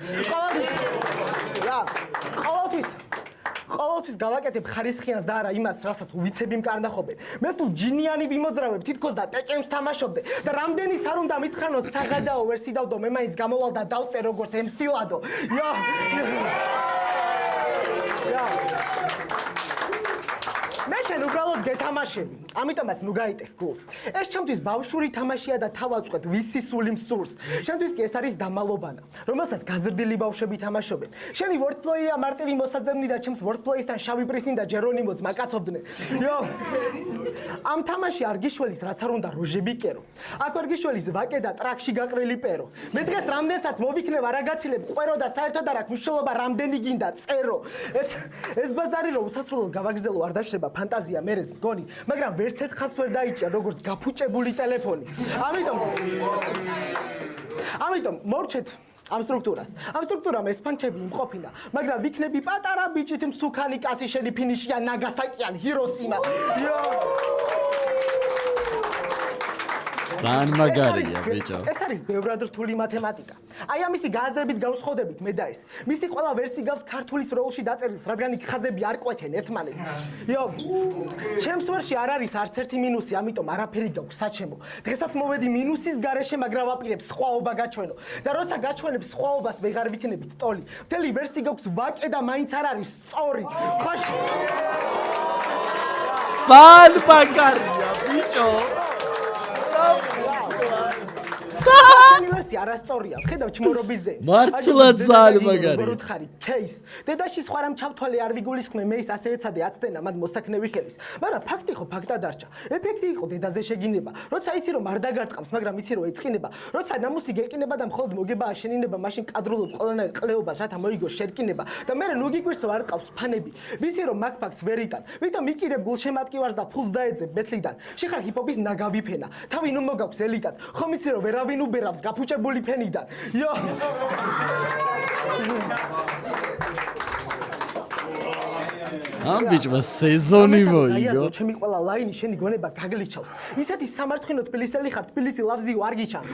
ყოველთვის გავაკეთებ ხარისხიანს და არა იმას, რასაც უვიცები მკარნახობენ. მე სულ ჯინიანი ვიმოძრავებ თითქოს და ტეკემს თამაშობდე და რამდენიც არ უნდა მითხრანო საღადაო ვერ სიდავდო, მე მაინც გამოვალ და დავწე როგორც ემსილადო. მე შენ უბრალოდ გეთამაშები, ამიტომაც ნუ გაიტეხ გულს. ეს ჩემთვის ბავშვური თამაშია და თავაწყვეთ ვისი სული მსურს. შენთვის კი ეს არის დამალობანა, რომელსაც გაზრდილი ბავშვები თამაშობენ. შენი wordplay-ია მარტივი მოსაძებნი და ჩემს wordplay-სთან შავი პრისინი და ჯერონიმოც მაკაცობდნენ. ამ თამაში არ გიშველის რაც არ უნდა როჟები კერო. აქ არ გიშველის ვაკე და ტრაქში გაყრილი პერო. მე დღეს რამდენსაც მოვიქნებ არაგაცილებ ყვერო და საერთოდ არ აქვს მნიშვნელობა რამდენი გინდა წერო. ეს ბაზარი რომ უსასრულოდ გავაგზელო არ დაშრება ფანტაზია მერეც მგონი, მაგრამ ვერც ერთხელს ვერ დაიჭრა როგორც გაფუჭებული ტელეფონი. ამიტომ მორჩეთ ამ სტრუქტურას. ამ სტრუქტურამ ეს პანჩები იმყოფინა, მაგრამ ვიქნები პატარა ბიჭით მსუქანი კაცი შენი ფინიშია ნაგასაკიან ჰიროსიმა. ძალიან მაგარია ბიჭო. ეს არის ბევრად რთული მათემატიკა. აი ამისი გააზრებით გავსხოდებით მე და ეს. მისი ყველა ვერსი გავს ქართულის როლში დაწერილს, რადგან იქ ხაზები არ ყვეთენ ერთმანეთს. ჩემს ვერსში არ არის არც ერთი მინუსი, ამიტომ არაფერი გაქვს საჩემო. დღესაც მოვედი მინუსის გარეშე, მაგრამ ვაპირებ სხვაობა გაჩვენო. და როცა გაჩვენებ სხვაობას ვეღარ ვიქნებით ტოლი. მთელი ვერსი გაქვს ვაკე და მაინც არ არის სწორი. ძალიან მაგარია ბიჭო. ვერსია არასწორია. ხედავ ჩმორობის ზენს. მართლა ძალიან მაგარია. როგორ უთხარი кейს. დედაში სხვა რამ ჩავთვალე არ ვიგულისხმე მეის ასე ეცადე აცდენა მათ მოსაქნევი ხელის. მაგრამ ფაქტი ხო ფაქტად დარჩა. ეფექტი იყო დედაზე შეგინება. როცა იცი რომ არ დაგარტყამს, მაგრამ იცი რომ ეწყინება. როცა ნამუსი გეკინება და მხოლოდ მოგებაა შენინება, მაშინ კადრულობ ყველანაირ ყლეობას, რათა მოიგოს შერკინება და მე ნუ გიგვირს რომ არ ყავს ფანები. ვიცი რომ მაგ ფაქტს ვერ იტან. ვიტომ იკირებ გულშემატკივარს და ფულს დაეძებ ბეთლიდან. შეხარ ჰიპ-ჰოპის ნაგავი ფენა. თავი ნუ მოგაქვს ელიტად. ხომ იცი რომ ვერავინ უბერავს გაფუჭებული ფენიდან. ამ ბიჭმა სეზონი მოიგო. ჩემი ყველა ლაინი შენი გონება გაგლიჩავს. ისეთი სამარცხინო თბილისელი ხარ, თბილისი ლავზიო არ გიჩანს.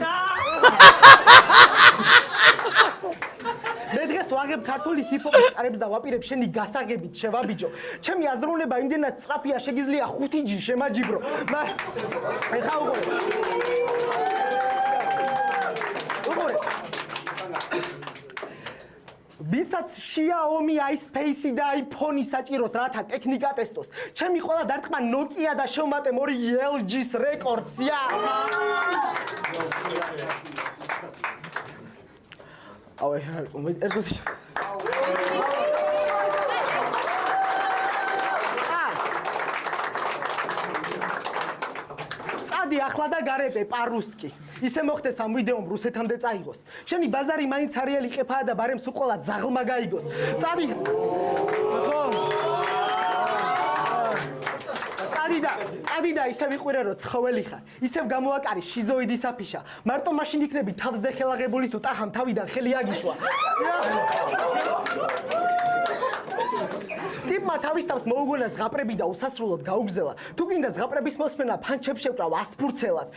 მე დღეს ვაღებ ქართული ჰიპ-ჰოპის კარებს და ვაპირებ შენი გასაღებით შევაბიჯო. ჩემი აზროვნება იმდენად სწრაფია, შეგიძლია 5G შემაჯიბრო. ეხა უყურე. ვისაც Xiaomi iSpace და iPhone საჭიროს რათა ტექნიკა ტესტოს. ჩემი ყველა დარტყმა Nokia და შევმატემ ორი LG-ს რეკორდს. აუ ერთად წადი ახლა და გარებე პარუსკი. ისე მოხდეს ამ ვიდეომ რუსეთამდე წაიღოს. შენი ბაზარი მაინც არიელი ყეფაა და ბარემ სულ ყველა ძაღლმა გაიგოს. წადი. ხო. ადი და ისე ვიყვირე რომ ცხოველი ხარ. ისევ გამოაკარი შიზოიდის აფიშა. მარტო მაშინ იქნები თავზე ხელაღებული თუ ტახამ თავიდან ხელი აგიშვა. ტიპმა თავის თავს მოუგონა ზღაპრები და უსასრულოდ გაუგზელა. თუ გინდა ზღაპრების მოსმენა ფანჩებს შევკრავ ასფურცელად.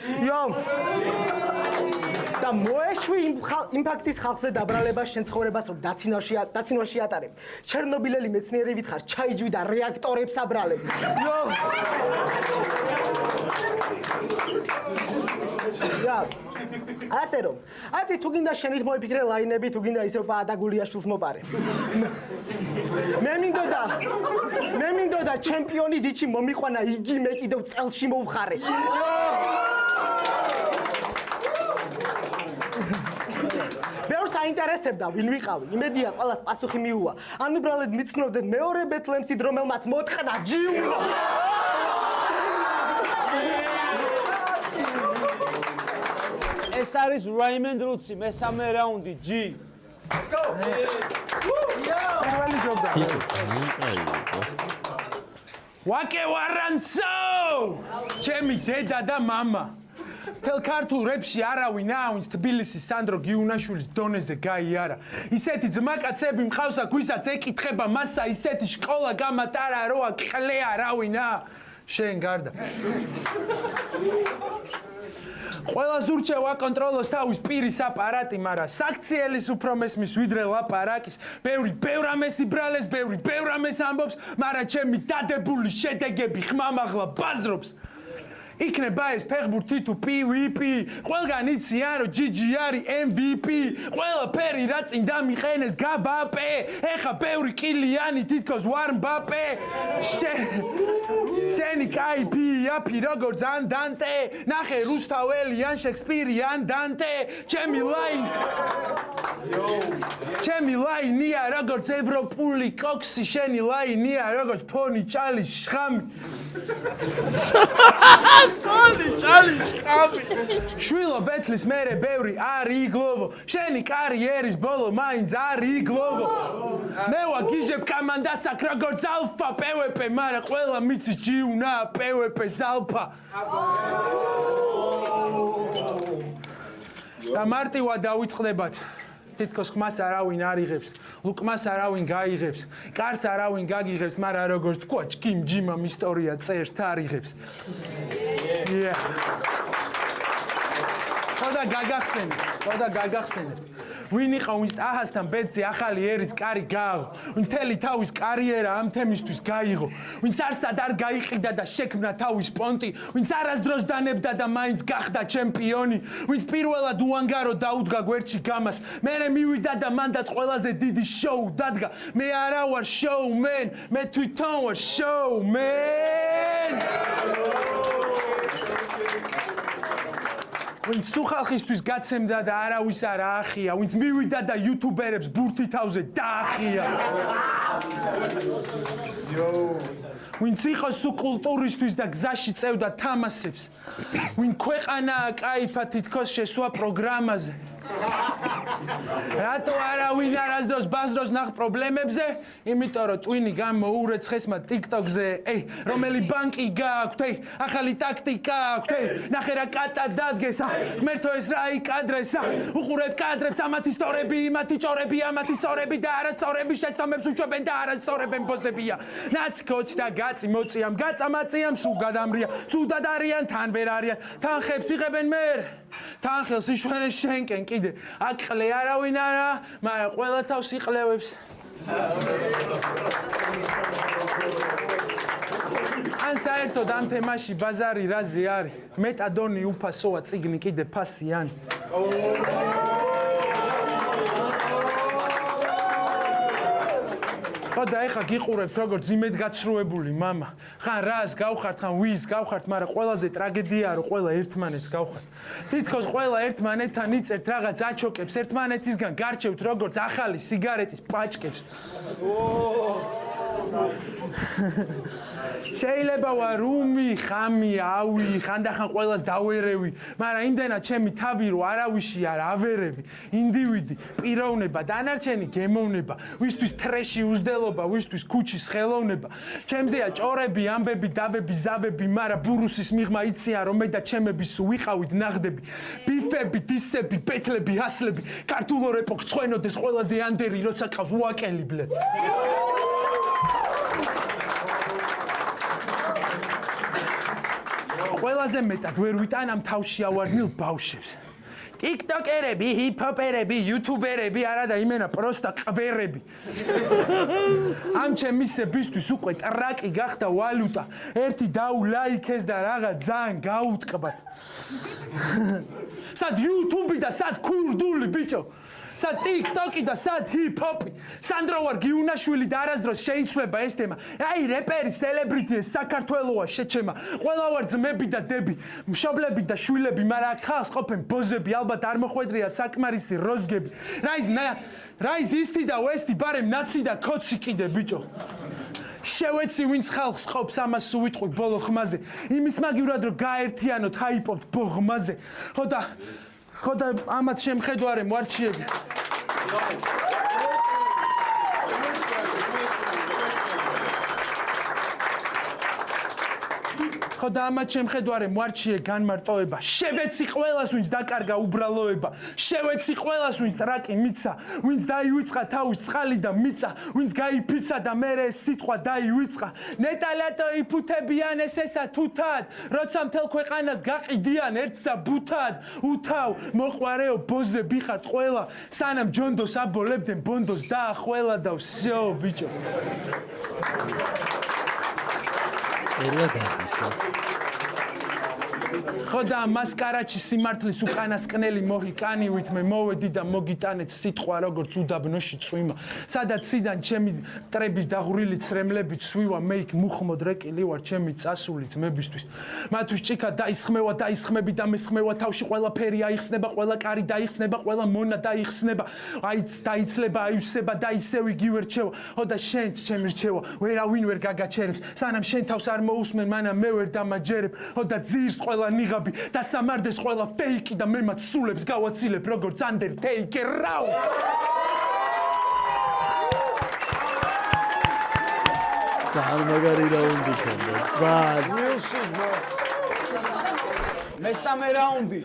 და მოეშვი იმ ფაქტის ხალხზე დაბრალება შენ ცხოვრებას რომ დაცინვაში ატარებ. ჩერნობილელი მეცნიერებით ხარ, ჩაიჯვი და რეაქტორებს აბრალებ. ასე რომ, აცი თუ გინდა შენით მოიფიქრე ლაინები, თუ გინდა ისევ პაადაგულიაშვილს მოპარე. მე მინდოდა ჩემპიონი დიჩი მომიყვანა იგი მე კიდევ წელში მოვხარე. ბევრს აინტერესებდა ვინ ვიყავი. იმედია ყველას პასუხი მიუვა. ან უბრალოდ მიცნობდეთ მეორე ბეთლემსიდ რომელმაც მოთხნა ჯიუნა. ეს არის Raymond Roots-ი, მესამე რაუნდი, G. Let's go. პირველი ჯობდა. ვაკე ვარანცო! ჩემი დედა და მამა. თელ ქართულ რეპში არავინ აუნს თბილისის სანდრო გიუნაშვილის დონეზე გაიარა. ისეთი ძმაკაცები მყავს აქ, ვისაც ეკითხება მასა, ისეთი სკოლა გამატარა როა ყლე არავინა. შენ გარდა. ყველას ურჩევ აკონტროლოს თავის პირის აპარატი, მაგრამ საქციელის უფრო მესმის ვიდრე ლაპარაკის. ბევრ ამეს იბრალეს, ბევრ ამეს ამბობს, მაგრამ ჩემი დადებული შედეგები ხმამაღლა ბაზრობს. იქნება ეს ფეხბურთი თუ PvP, ყველგან იციან რომ GG არის MVP, ყველაფერი რა წინ დამიყენეს გავაპე, ეხა ბევრი კილიანი თითქოს ვარ მბაპე. შენი კაიფია ფი როგორც ანდანტე, ნახე რუსთაველი ან შექსპირი ან დანტე, ჩემი ლაინია როგორც ევროპული კოქსი, შენი ლაინია როგორც ფონი ჭალის შხამი. ჩალი შხამი. შვილო ბეთლის მერე ბევრი არ იგლოვო, შენი კარიერის ბოლო მაინც არ იგლოვო. მე ვაგიჟებ კამანდას აქ როგორც ალფა PvP, მაგრამ ყველა მიცი ჯიუნა PvP ზალფა. და მარტივად დავიწყდებათ. თითქოს ხმას არავინ არ იღებს, ლუკმას არავინ გაიღებს, კარს არავინ გაგიღებს, მაგრამ როგორც თქვა, ჭკიმ ჯიმამ ისტორია წერს თარიღებს. ხოდა გაგახსენეთ. ვინ იყო ვინც აჰასთან ბედზე ახალი ერის კარი გააღო, ვინ მთელი თავის კარიერა ამ თემისთვის გაიღო, ვინც არსად არ გაიყიდა და შექმნა თავის პონტი, ვინც არასდროს დანებდა და მაინც გახდა ჩემპიონი, ვინც პირველად უანგარო დაუდგა გვერდში გამას, მერე მივიდა და მანდაც ყველაზე დიდი შოუ დადგა. მე არა ვარ შოუმენ, მე თვითონ ვარ შოუმენ. ვინც თუ ხალხისთვის გაცემდა და არავის არ აახია, ვინც მივიდა და იუთუბერებს ბურთი თავზე დაახია. ვინც იყო სუ კულტურისთვის და გზაში წევდა თამასებს, ვინ ქვეყანაა კაიფა თითქოს შესვა პროგრამაზე. რატო არავინ არასდროს ბაზროს ნახ პრობლემებზე? იმიტომ რომ ტვინი გამოურეცხეს მათ TikTok-ზე. რომელი ბანკი გააქვთ, ახალი ტაქტიკა აქვთ, ნახე რა კატა დადგეს, ღმერთო ეს რა იკადრეს, უყურებ კადრებს, ამათი სწორები, იმათი ჭორები, ამათი სწორები და არასწორები შეცდომებს უშვებენ და არასწორებენ პოზებია. ნაც კოჩ და გაწი მოწიამ, გაწამაწიამ, სულ გადამრია, ცუდად არიან, თან ვერ არიან, თანხებს იღებენ მერე. თანხელს იშვენეს შენკენ კიდე. აქ ყლე არავინ არა, მაგრამ ყველა თავს იყლევებს. ან საერთოდ ამ თემაში ბაზარი რაზე არის? მეტადონი უფასოა, წიგნი კიდე ფასიანი. ხოდა ეხა გიყურებთ როგორც იმედგაცრუებული მამა. ხან რას გავხართ, ხან ვის გავხართ, მაგრამ ყველაზე ტრაგედიაა რომ ყველა ერთმანეთს გავხართ. თითქოს ყველა ერთმანეთთან იწერთ რაღაც აჩოკებს, ერთმანეთისგან გარჩევთ როგორც ახალი სიგარეტის პაჭკებს. შეიძლება ვარ უმი, ხამი, ავი, ხანდახან ყველას დავერევი, მაგრამ იმდენად ჩემი თავი რო არავისი არ ავერევი, ინდივიდი, პიროვნება, დანარჩენი გემოვნება, ვისთვის ტრეში უზდელობა, ვისთვის ქუჩის ხელოვნება. ჩემზეა ჭორები, ამბები, დავები, ზავები, მაგრამ ბურუსის მიღმა იციან რომ მე და ჩემები სულ ვიყავით ნაღდები. ბიფები, დისები, ბეთლები, ასლები, ქართულო რეპო გწვენოდეს ყველაზე ანდერი, როცა ყავს უაკელი ბლე. ყველაზე მეტად ვერ ვიტანამ თავში ავარნილ ბავშვებს. TikTokerები, hip-hoperები, YouTuberები, არა და იმენა პროსტა ყვერები. ამ ჩემისებისთვის უკვე ტრაკი გახდა ვალუტა. ერთი დაულაიქეს და რაღაც ძალიან გაუტყბათ. სად YouTube და სად ქურდული ბიჭო. სად TikTok-ი და სად hip-hop-ი. სანდრო ვარ გიუნაშვილი და არასდროს შეიცვლება ეს თემა. აი რეპერი, სელებრიტი ეს საქართველოა შეჩემა. ყველა ვარ ძმები და დები, მშობლები და შვილები, მაგრამ აქ ხალხს ყოფენ ბოზები, ალბათ არ მოხვედრიათ საკმარისი როზგები. რაიზ ისტი და ვესტი, ბარემ ნაცი და კოცი კიდე ბიჭო. შევეცი ვინც ხალხს ყოფს ამას უიტყვი ბოლო ხმაზე. იმის მაგივრად რომ გაერთიანოთ ჰაიპობთ ბოღმაზე. ხო და ამათ შემხედვარე მوارჩიები. ხო და ამათ შემხედვარე მوارჩიე განმარტოება. შევეცი ყველას ვინც დაკარგა უბრალოება. შევეცი ყველას ვინც ტრაკი მიცა, ვინც დაივიწყა თავის წყალი და მიწა, ვინც გაიფიცა და მერე ეს სიტყვა დაივიწყა. ნეტალატო იფუთებიან ესესა თუთად, როცა მთელ ქვეყანას გაყიდიან ერთსა ბუთად. უთავ მოყვარეო ბოზები ხართ ყველა, სანამ ჯონდოს აბოლებდნენ ბონდოს დაახველა და всё ბიჭო. ხო და მასკარაჩი სიმართლის უკანასკნელი მოჰიკანივით მე მოვედი და მოგიტანეთ სიტყვა როგორც უდაბნოში წვიმა. სადაც სიდან ჩემი მტრების დაღვრილი ცრემლებით სვივა მე იქ მუხმოდ რეკილი ვარ ჩემი წასული ძმებისთვის. მათთვის ჭიქა დაისხმევა დაისხმები და მესხმევა თავში ყველაფერი აიხსნება ყველა კარი დაიხსნება ყველა მონა დაიხსნება აიც დაიცლება აივსება და ისევ იგივე რჩევა. ხო და შენ ჩემი რჩევა ვერავინ ვერ გაგაჩერებს სანამ შენ თავს არ მოусმენ მანამ მე ვერ დამაჯერებ. ხო და ძირს ყველა ნიღაბი და სამარდეს ყველა ფეიკი და მე მათ სულებს გავაცილებ როგორც Undertaker რაუ. ძალიან მაგარი რაუნდი ქონდა. ძალიან. მესამე რაუნდი.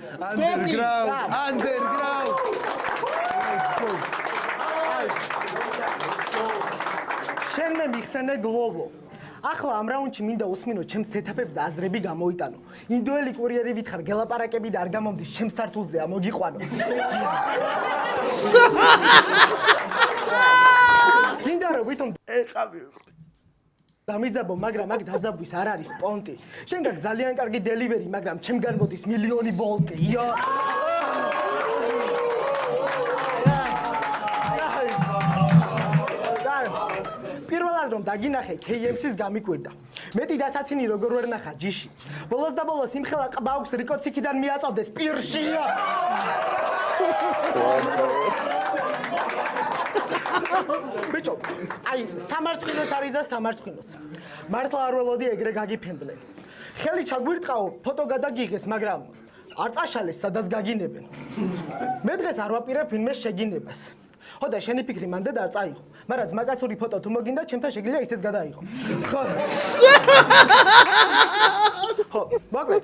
Underground. შენ მე მიხსენე გლოვო. ახლა ამ რაუნდში მინდა უსმინო ჩემს სეტაპებს და აზრები გამოიტანო. ინდოელი კურიერი ვითხრ გელაპარაკები და არ გამომდის ჩემს სართულზეა მოგიყვანო. მინდა რომ ვითომ ეხა მივხვდი. დამიძაბო, მაგრამ აქ დაძაბვის არ არის პონტი. შენგან ძალიან კარგი დელივერი, მაგრამ ჩემგან მოდის მილიონი ვოლტი. იო. პირველად რომ დაგინახე KMC-ს გამიკვირდა. მეტი დასაცინი როგორ ვერ ნახა ჯიში. ბოლოს და ბოლოს იმხელა ყბაუქს რიკოციკიდან მიაწოდეს პირში. ბიჭო, აი სამარცხინოს არის და სამარცხინოც. მართლა არ ველოდი ეგრე გაგიფენდნენ. ხელი ჩაგვირტყაო, ფოტო გადაგიღეს, მაგრამ არ წაშალეს, სადაც გაგინებენ. მე დღეს არ ვაპირებ ვინმე შეგინებას. ხო და შენი ფიქრი მანდ არ წაიღო. მაგრამ ძმაკაცური ფოტო თუ მოგინდა, ჩემთან შეგიძლია ისეც გადაიღო. ხო, მოკლედ.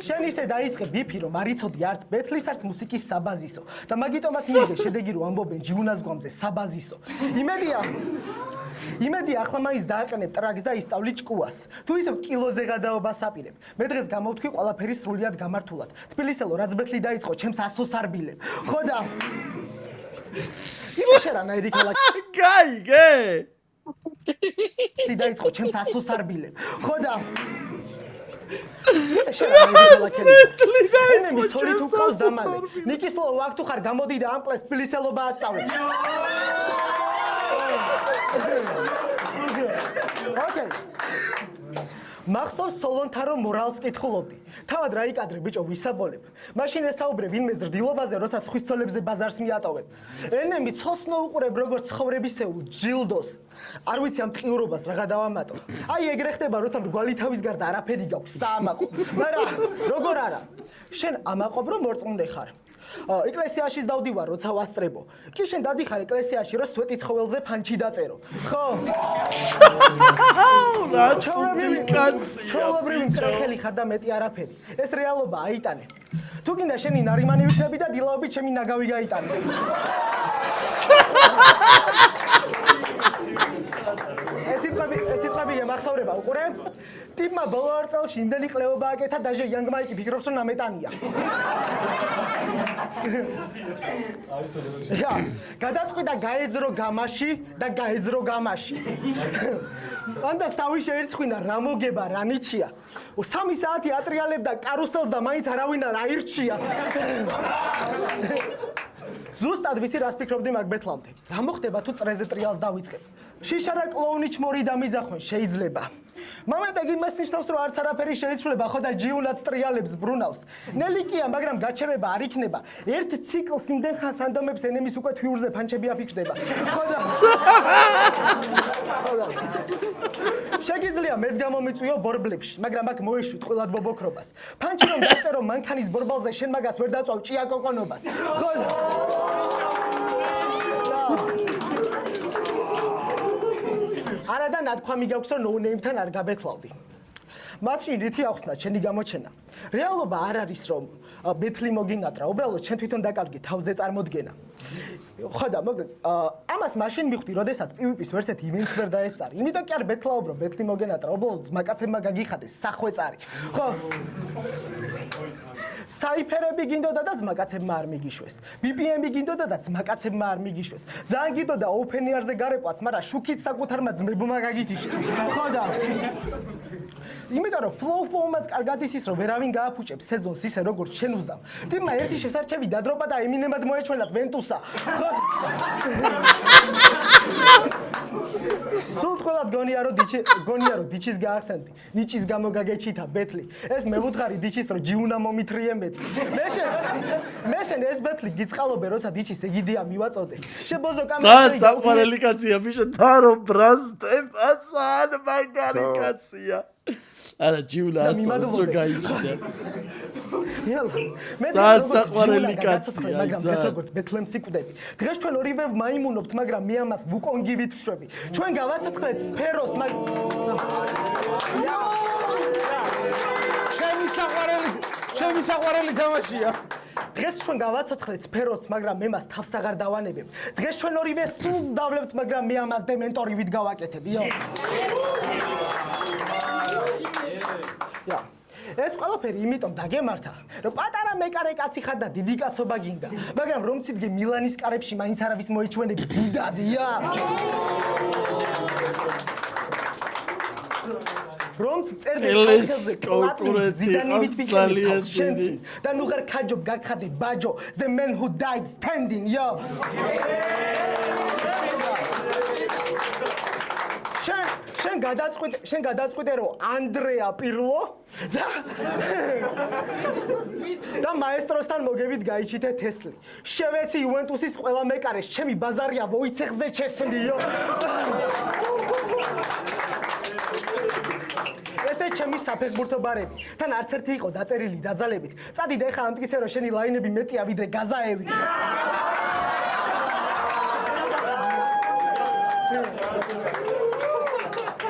შენ ისე დაიწყე ბიფი, რომ არ იცოდი არც ბეთლის, არც მუსიკის საბაზისო. და მაგიტომაც მიიღე შედეგი, რომ ამბობენ ჯიუნას გვამზე საბაზისო. იმედია ახლა მაინც დააყენებ ტრაკს და ისწავლი ჭკუას. თუ ისევ კილოზე გადაობას აპირებ. მე დღეს გამოვთქვი ყველაფერი სრულიად გამართულად. თბილისელო, რაც ბეთლი დაიწყო, ჩემს ასოს არბილებ. ხო და ისერანა ერიკალა გაიგე? თი დაიწყო ჩემს ასოს არბილებ. ხო და ისე შერანა ერიკალა ქელი. ენემი ცოლი თუ ყავს დამალე. ნიკისლო აქ თუ ხარ გამოდი და ამ კლას თბილისელობა ასწავლე. ოკეი. მახსოვს სოლონთან რომ მორალს კითხულობდი. თავად რა იკადრე ბიჭო ვისაბოლებ. მაშინ ესაუბრე ვინმე ზრდილობაზე, როცა სხვის ცოლებზე ბაზარს მიატოვებ. ენემი ცოლს ნოუყურებ როგორც ცხოვრებისეულ ჯილდოს. არ ვიცი ამ ტყიურობას რა გადავამატო. აი ეგრე ხდება, როცა მრგვალი თავის გარდა არაფერი გაქვს, საამაყო. მაგრამ როგორ არა? შენ ამაყობ რომ მორწმუნე ხარ. ეკლესიაში დავდივარ, როცა ვასწრებო. კი შენ დადიხარ ეკლესიაში, რომ სვეტი ცხოველზე ფანჩი დაწერო. ხო? რა ცუდი კაცია. ჩაულებრივი მკრეხელი ხარ და მეტი არაფერი. ეს რეალობა აიტანე. თუ გინდა შენი ნარიმანი ვიქნები და დილაობით ჩემი ნაგავი გაიტანე. ეს სიტყვები გემახსოვრება, უყურე? ტიპმა ბოლო ორ წელში იმდენი ყლეობა აკეთა, დაჟე იანგ მაიკი ფიქრობს, რომ ნამეტანია. გადაწყვიტა გაეძრო გამაში და გაეძრო გამაში. მანდას თავი შეერცხვინა, რა მოგება, რა ნიჩია. 3 საათი ატრიალებდა კარუსელს და მაინც არავინ არ აირჩია. ზუსტად ვიცი რას ფიქრობდი მაგ ბეთლამდე. რა მოხდება თუ წრეზე ტრიალს დავიწყებ? შიშარა კლოუნი ჩმორი დამიძახონ შეიძლება. მომენტად იმას ნიშნავს რომ არც არაფერი შეიცვლება ხო და ჯიუნაც ტრიალებს ბრუნავს. ნელიკია, მაგრამ გაჩერება არ იქნება. ერთ ციკლს იმდენ ხანს ანდომებს ენემის უკვე თვიურზე ფანჩები აფიქრდება. ხო და შეგიძლია მეც გამომიწვიო ბორბლებში, მაგრამ აქ მოეშვი ტყილად ბობოქრობას. ფანჩი რომ დაწერო მანქანის ბორბალზე შენ მაგას ვერ დაწვავ ჭია კოკონობას. ხო და არადა ნათქვამი გაქვს რომ ნოუნეიმთან არ გაბეთლავდი. მაშინ რითი ახსნა ჩემი გამოჩენა. რეალობა არ არის რომ ბეთლი მოგინატრა, უბრალოდ შენ თვითონ დაკარგი თავზე წარმოდგენა. ხო და ამას მაშინ მივხვდი, როდესაც PvP-ს ვერსეთი ივენტს ვერ დაესწარი. იმიტომ კი არ ბეთლაობ რომ ბეთლი მოგენატრა, უბრალოდ მაკაცებმა გაგიხადეს სახვეწარი. ხო საიფერები გინდოდა და ძმაკაცებმა არ მიგიშვეს. VPN-ი გინდოდა და ძმაკაცებმა არ მიგიშვეს. ძალიან გინდოდა open-air-ზე გარეკვაც, მაგრამ შუქით საკუთარმა ძმებმა გაგითიშეს. ხო და იმიტომ რომ flow-flow-მაც კარგად იცის რომ ვერავინ გააფუჭებს სეზონს ისე როგორც შენ უზავ. ტიმმა ერთი შესარჩევი დადროპა და ემინემად მოეჩვენათ ვენტუსა. სულ თქვათ გონია რომ დიჩის გაახსენდი. ნიჭის გამო გაგეჩითა ბეთლი. ეს მე ვუთხარი დიჩის რომ ჯიუნა მომითრიე მეტი. მესენ ეს ბეთლი გიწყალობე როცა დიჩის ეგიდეა მივაწოდე. შებოზო კამერა საყვარელი კაცია ბიჭო, თარო ბრასტებაცან მაგარი კაცია. არა ჯიუნა ასოს რო გაიჩნდა. მე საყვარელი კაცია, მაგრამ ეს როგორც ბეთლემს იკვდები. დღეს ჩვენ ორივე მაიმუნობთ, მაგრამ მე ამას ვუკონგივით ვშვები. ჩვენ გავაცოცხლეთ სფეროს, ჩემი საყვარელი თამაშია. დღეს ჩვენ გავაცოცხლეთ სფეროს, მაგრამ მე მას თავს აღარ დავანებებ. დღეს ჩვენ ორივე სულს დავლევთ, მაგრამ მე ამას დემენტორივით გავაკეთებ. ეს ყველაფერი იმიტომ დაგემართა, რომ პატარა მეკარე კაცი ხარ და დიდი კაცობა გინდა, მაგრამ რომ ციდგე მილანის კარებში მაინც არავის მოიჩვენები დიდადია. რომც წერდი ეს კონკურენტი ძალიან დიდი და ნუ ღარ ქაჯობ გაგხადე ბაჯო the man who died standing yo შენ გადაწყვიტე რომ ანდრეა პირლო და მაესტროსთან მოგებით გაიჩიტე თესლი. შევეცი იუვენტუსის ყველა მეკარეს, ჩემი ბაზარია ვოიცეხზე ჩესლიო. ესე ჩემი საფეხბურთო ბარები. თან არც ერთი იყო დაწერილი დაძალებით. წადი და ეხა ამტკიცე რომ შენი ლაინები მეტია ვიდრე გაზაევი.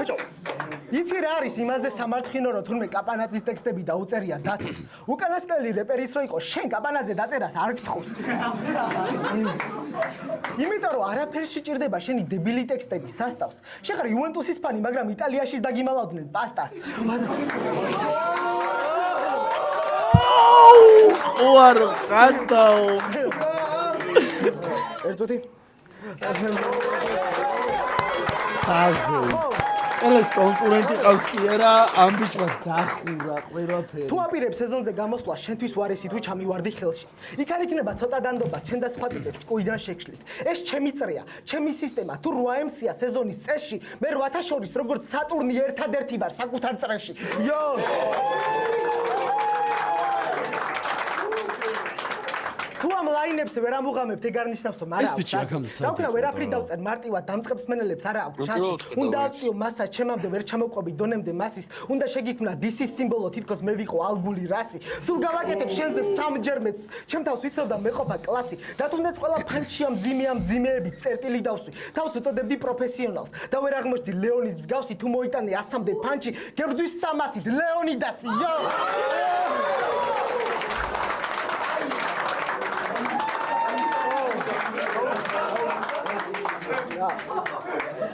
ბიჭო, იცი რა არის იმაზე სამარცხინო რომ თურმე კაპანაძის ტექსტები დაუწერია დათოს. უკანასკნელი რეპერის რო იყო შენ კაპანაძე დაწერას არ გთხოვს. იმიტომ რომ არაფერს შეჭirdება შენი დებილი ტექსტები სასტავს. შენ ხარ იუვენტუსის ფანი, მაგრამ იტალიაშიც დაგიმალავდნენ პასტას. ოარ ხანდაო. ერთოთი. პელეს კონკურენტი ყავს კი არა, ამ ბიჭმა დახურა ყველაფერი. თუ აპირებ სეზონზე გამოსვლა, შენთვის უარესი თუ ჩამივარდი ხელში. იქ არ იქნება ცოტა დანდობა, ჩემ და სხვა ტიპებს ჭკუიდან შეგშლით. ეს ჩემი წრეა, ჩემი სისტემა. თუ 8 MC-ია სეზონის წესში, მე 8-თა შორის როგორც სატურნი ერთადერთი ვარ საკუთარ წრეში. იო! თუ ამ ლაინებს ვერ ამუღამებთ, ეგ არ ნიშნავს, რომ არა. ეს ბიჭი აქამდე სად დავკნა იყო ვერაფრით და? დავწერ მარტივად დამწყებს მენელებს არა აქვს შანსი. პირველად უნდა ხედავ აწიო მასა ჩემამდე ვერ ჩამოყვები დონემდე მასის. უნდა შეგიქმნა DC-ის სიმბოლო, თითქოს მე ვიყო ალბული რასი. სულ გავაკეთებ შენზე სამჯერმეც. ჩემ თავს ვისწავდა მეყოფა კლასი. და თუნდაც ყველა ფანჩია მძიმეები წერტილი დავსვი. თავს უწოდებდი პროფესიონალს. და ვერ აღმოჩნდი ლეონის მსგავსი თუ მოიტანე 100-მდე ფანჩი, გებრძვის 300-ით ლეონიდასი. იო!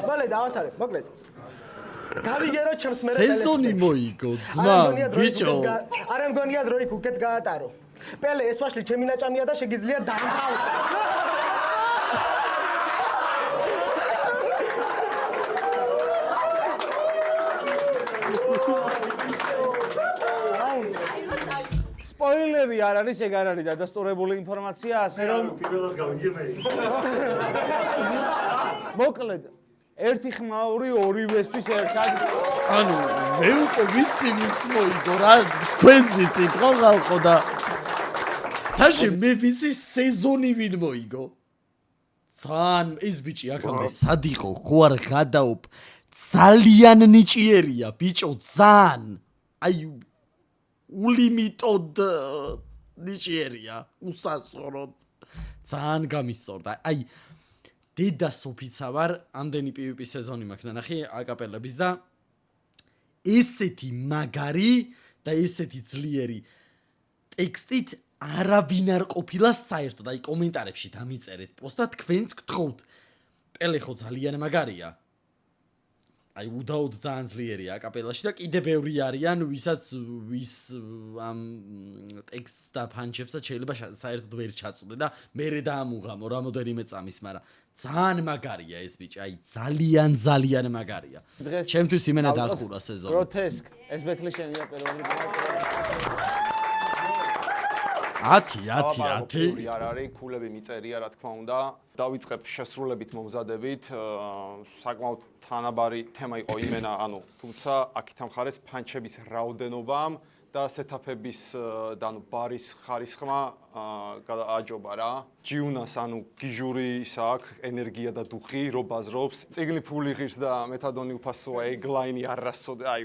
მალე დავათარებ, მოკლედ. გავიგერო ჩემს მერე სეზონი მოიგო, ძმა, ბიჭო. არა მგონია დრო იქ უკეთ გაატარო. პელე ეს ვაშლი ჩემი ნაჭამია და შეგიძლია დამთავრ. სპოილერი არ არის, ეგ არ არის დადასტურებული ინფორმაცია, ასე რომ პირველად გავიგე მე. მოკლედ ერთი ხმაური ორივესთვის ერთად ანუ მე უკვე ვიცი ვინც მოიგო რა, თქვენ ზიცით ხო ხალხო და თაში მე ვიცი სეზონი ვინ მოიგო. ძალიან ეს ბიჭი აქამდე სად იყო, ხო არ გადაობ. ძალიან ნიჭიერია ბიჭო, ძალიან. აი ულიმიტოდ ნიჭიერია, უსასწოროდ. ძალიან გამისწორდა. აი დედა სოფიცა ვარ, ამდენი PvP სეზონი მაქვს ნახე აკაპელების და ესეთი მაგარი და ესეთი ძლიერი ტექსტით არავინ არ ყოფილა საერთოდ. აი კომენტარებში დამიწერეთ პოსტა, თქვენც გთხოვთ. პელე ხო ძალიან მაგარია. აი უდაოდ ძალიან ძლიერია აკაპელაში და კიდე ბევრი არიან, ვისაც ამ ტექსტს და ფანჩებსაც შეიძლება საერთოდ ვერ ჩაწვდე და მერე დაამუღამო რამოდენიმე წამის, მაგრამ ძალიან მაგარია ეს ბიჭი, აი ძალიან მაგარია. ჩემთვის იმენა დახურა სეზონი. გროტესკ, ეს ბეთლი შენია პირველი. 10 არ არის, ქულები მიწერია, რა თქმა უნდა. დავიწყებ შესრულებით მომზადებით, საკმაოდ თანაბარი თემა იყო იმენა, ანუ თუმცა აქეთ ამხარეს ფანჩების რაოდენობამ და სეტაპების და ანუ ბარის ხარისხმა აჯობა რა. ჯიუნას ანუ გიჟური ისა აქვს, ენერგია და დუხი, რო ბაზრობს. წიგნი ფული ღირს და მეთადონი უფასოა, ეგ ლაინი არასოდეს, აი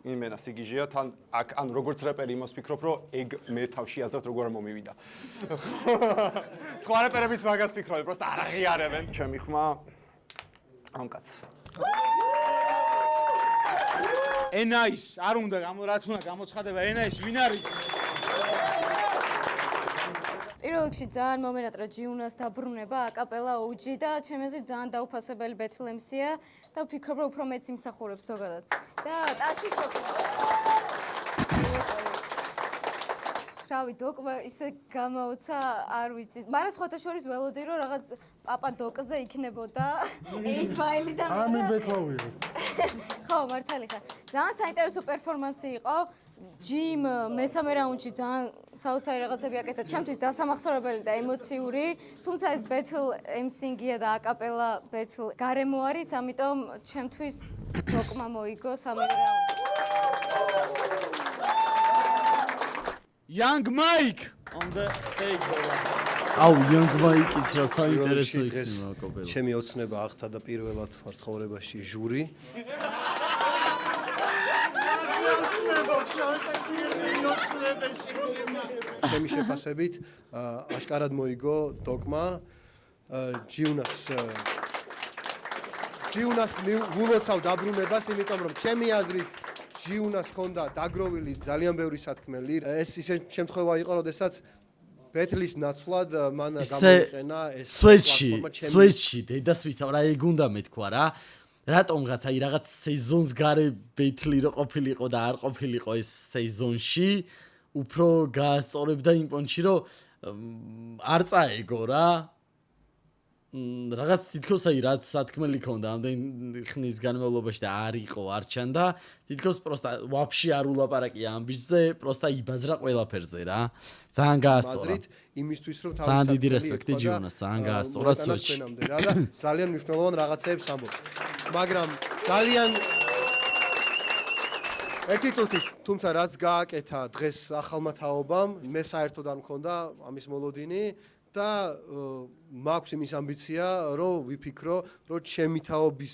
იმენა სიგიჟეა, თან აქ ან როგორც რეპერი იმას ფიქრობ, რომ ეგ მე თავში აზრად როგორ მომივიდა. სხვა რეპერებიც მაგას ფიქრობენ, პროსტა არ აღიარებენ. ჩემი ხმა ამ კაცს. ენაის, არ უნდა რა თქმა უნდა გამოცხადება ენაის, ვინ არის ის? პირველ რიგში ძალიან მომენატრა ჯიუნას დაბრუნება, აკაპელა OG და ჩემზე ძალიან დაუფასებელი Battle MC-ია და ვფიქრობ, რომ უფრო მეც იმსახურებს ზოგადად. და ტაში შოკი. რავი, დოკმა ისე გამოუცა, არ ვიცი. მაგრამ სხვათა შორის ველოდი, რომ რაღაც პაპა დოკზე იქნებოდა. ეი ფაილი და ამი ბეთლოვია. ხო, მართალი ხარ. ძალიან საინტერესო პერფორმანსი იყო. ჯიმ მესამე რაუნდში ძალიან საოცარი რაღაცები აკეთა. ჩემთვის დასამახსოვრებელი და ემოციური, თუმცა ეს battle MC-ია და აკაპელა battle გარემო არის, ამიტომ ჩემთვის დოკმა მოიგო სამივე რაუნდი. Young Mike on the stage. აუ Young Mike-ის რა საინტერესო დღეს იქნება აკაპელა. ჩემი ოცნება აღთა და პირველად ვარ ცხოვრებაში ჟური. ჩემი შეფასებით აშკარად მოიგო დოკმა ჯიუნას ვულოცავ დაბრუნებას, იმიტომ რომ ჩემი აზრით ჯიუნას ჰქონდა დაგროვილი ძალიან ბევრი სათქმელი. ეს ისე შემთხვევა იყო, როდესაც ბეთლის ნაცვლად მან გამოიყენა ეს სვეჩი დედას ვიცავ რა, ეგ უნდა მეთქვა რა. რატომღაც აი რაღაც სეზონს გარე ბეთლი რო ყოფილიყო და არ ყოფილიყო ეს სეზონში, უფრო გაასწორებდა იმ პონჩი, რომ არ წაეგო რა. რაღაც თითქოს აი რაც სათქმელი ქონდა ამდენ ხნის განმავლობაში და არ იყო არ ჩანდა თითქოს პროსტა ვაფშე არ ულაპარაკია ამ ბიჭზე პროსტა იბაზრა ყველაფერზე რა ძალიან გაასწორა აზრით იმისთვის რომ თავის ძალიან დიდი რესპექტი ჯიონას ძალიან გაასწორა სოჩი რა და ძალიან მნიშვნელოვან რაღაცეებს ამბობს მაგრამ ძალიან ერთი წუთით თუმცა რაც გააკეთა დღეს ახალმა თაობამ მე საერთოდ არ მქონდა ამის მოლოდინი და მაქვს იმის ამბიცია რომ ვიფიქრო რომ ჩემი თაობის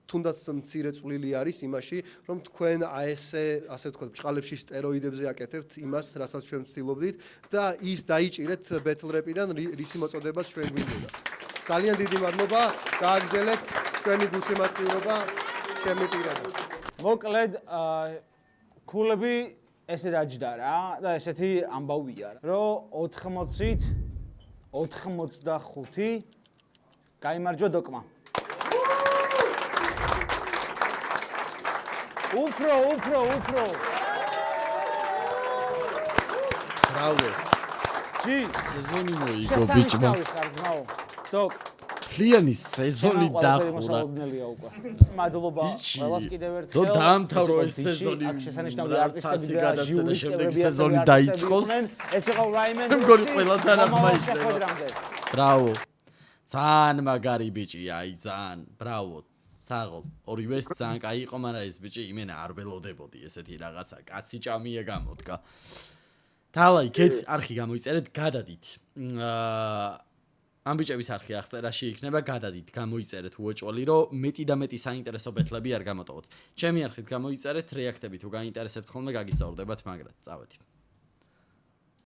თუნდაც მცირე წვლილი არის იმაში რომ თქვენ ასე ვთქვათ ბჭყალებში სტეროიდებზე აკეთებთ იმას რასაც ჩვენ ვცდილობდით და ის დაიჭირეთ ბეთლ რეპიდან რისი მოწოდებაც ჩვენ გვინდოდა ძალიან დიდი მადლობა გააგრძელეთ ჩვენი გულშემატკივრობა ჩემი პირადად მოკლედ ქულები ესე დაჯდა რა და ესეთი ამბავია რომ 80-ით 85 გაიმარჯვა დოკმა. უფრო. ბრავო. ჯი, სეზონი მოიგო ბიჭმა. დოკ. ფლიანი სეზონი დახურა. მადლობა ყველას კიდევ ერთხელ. რომ დაამთავრო ეს სეზონი. აქ შესანიშნავი არტისტები და ჟიურის შემდეგ წევრები სეზონი დაიწყოს. ეს იყო რაიმენ მე მგონი ყველთან აღმოჩნდა. ბრავო. ძალიან მაგარი ბიჭია, აი ძალიან. ბრავო. საღოლ. ორივეს ძალიან კაი იყო, მაგრამ ეს ბიჭი იმენა არ ველოდებოდი ესეთი რაღაცა. კაცი ჭამია გამოდგა. დავაი, გეთ არხი გამოიწერეთ, გადადით. ამ ბიჭების არხი აღწერაში იქნება, გადადით, გამოიწერეთ უეჭველი, რომ მეტი და მეტი საინტერესო ბეთლები არ გამოტოვოთ. ჩემი არხით გამოიწერეთ, რეაქტები თუ გაინტერესებთ ხოლმე გაგისწორდებათ, მაგრამ წავედი.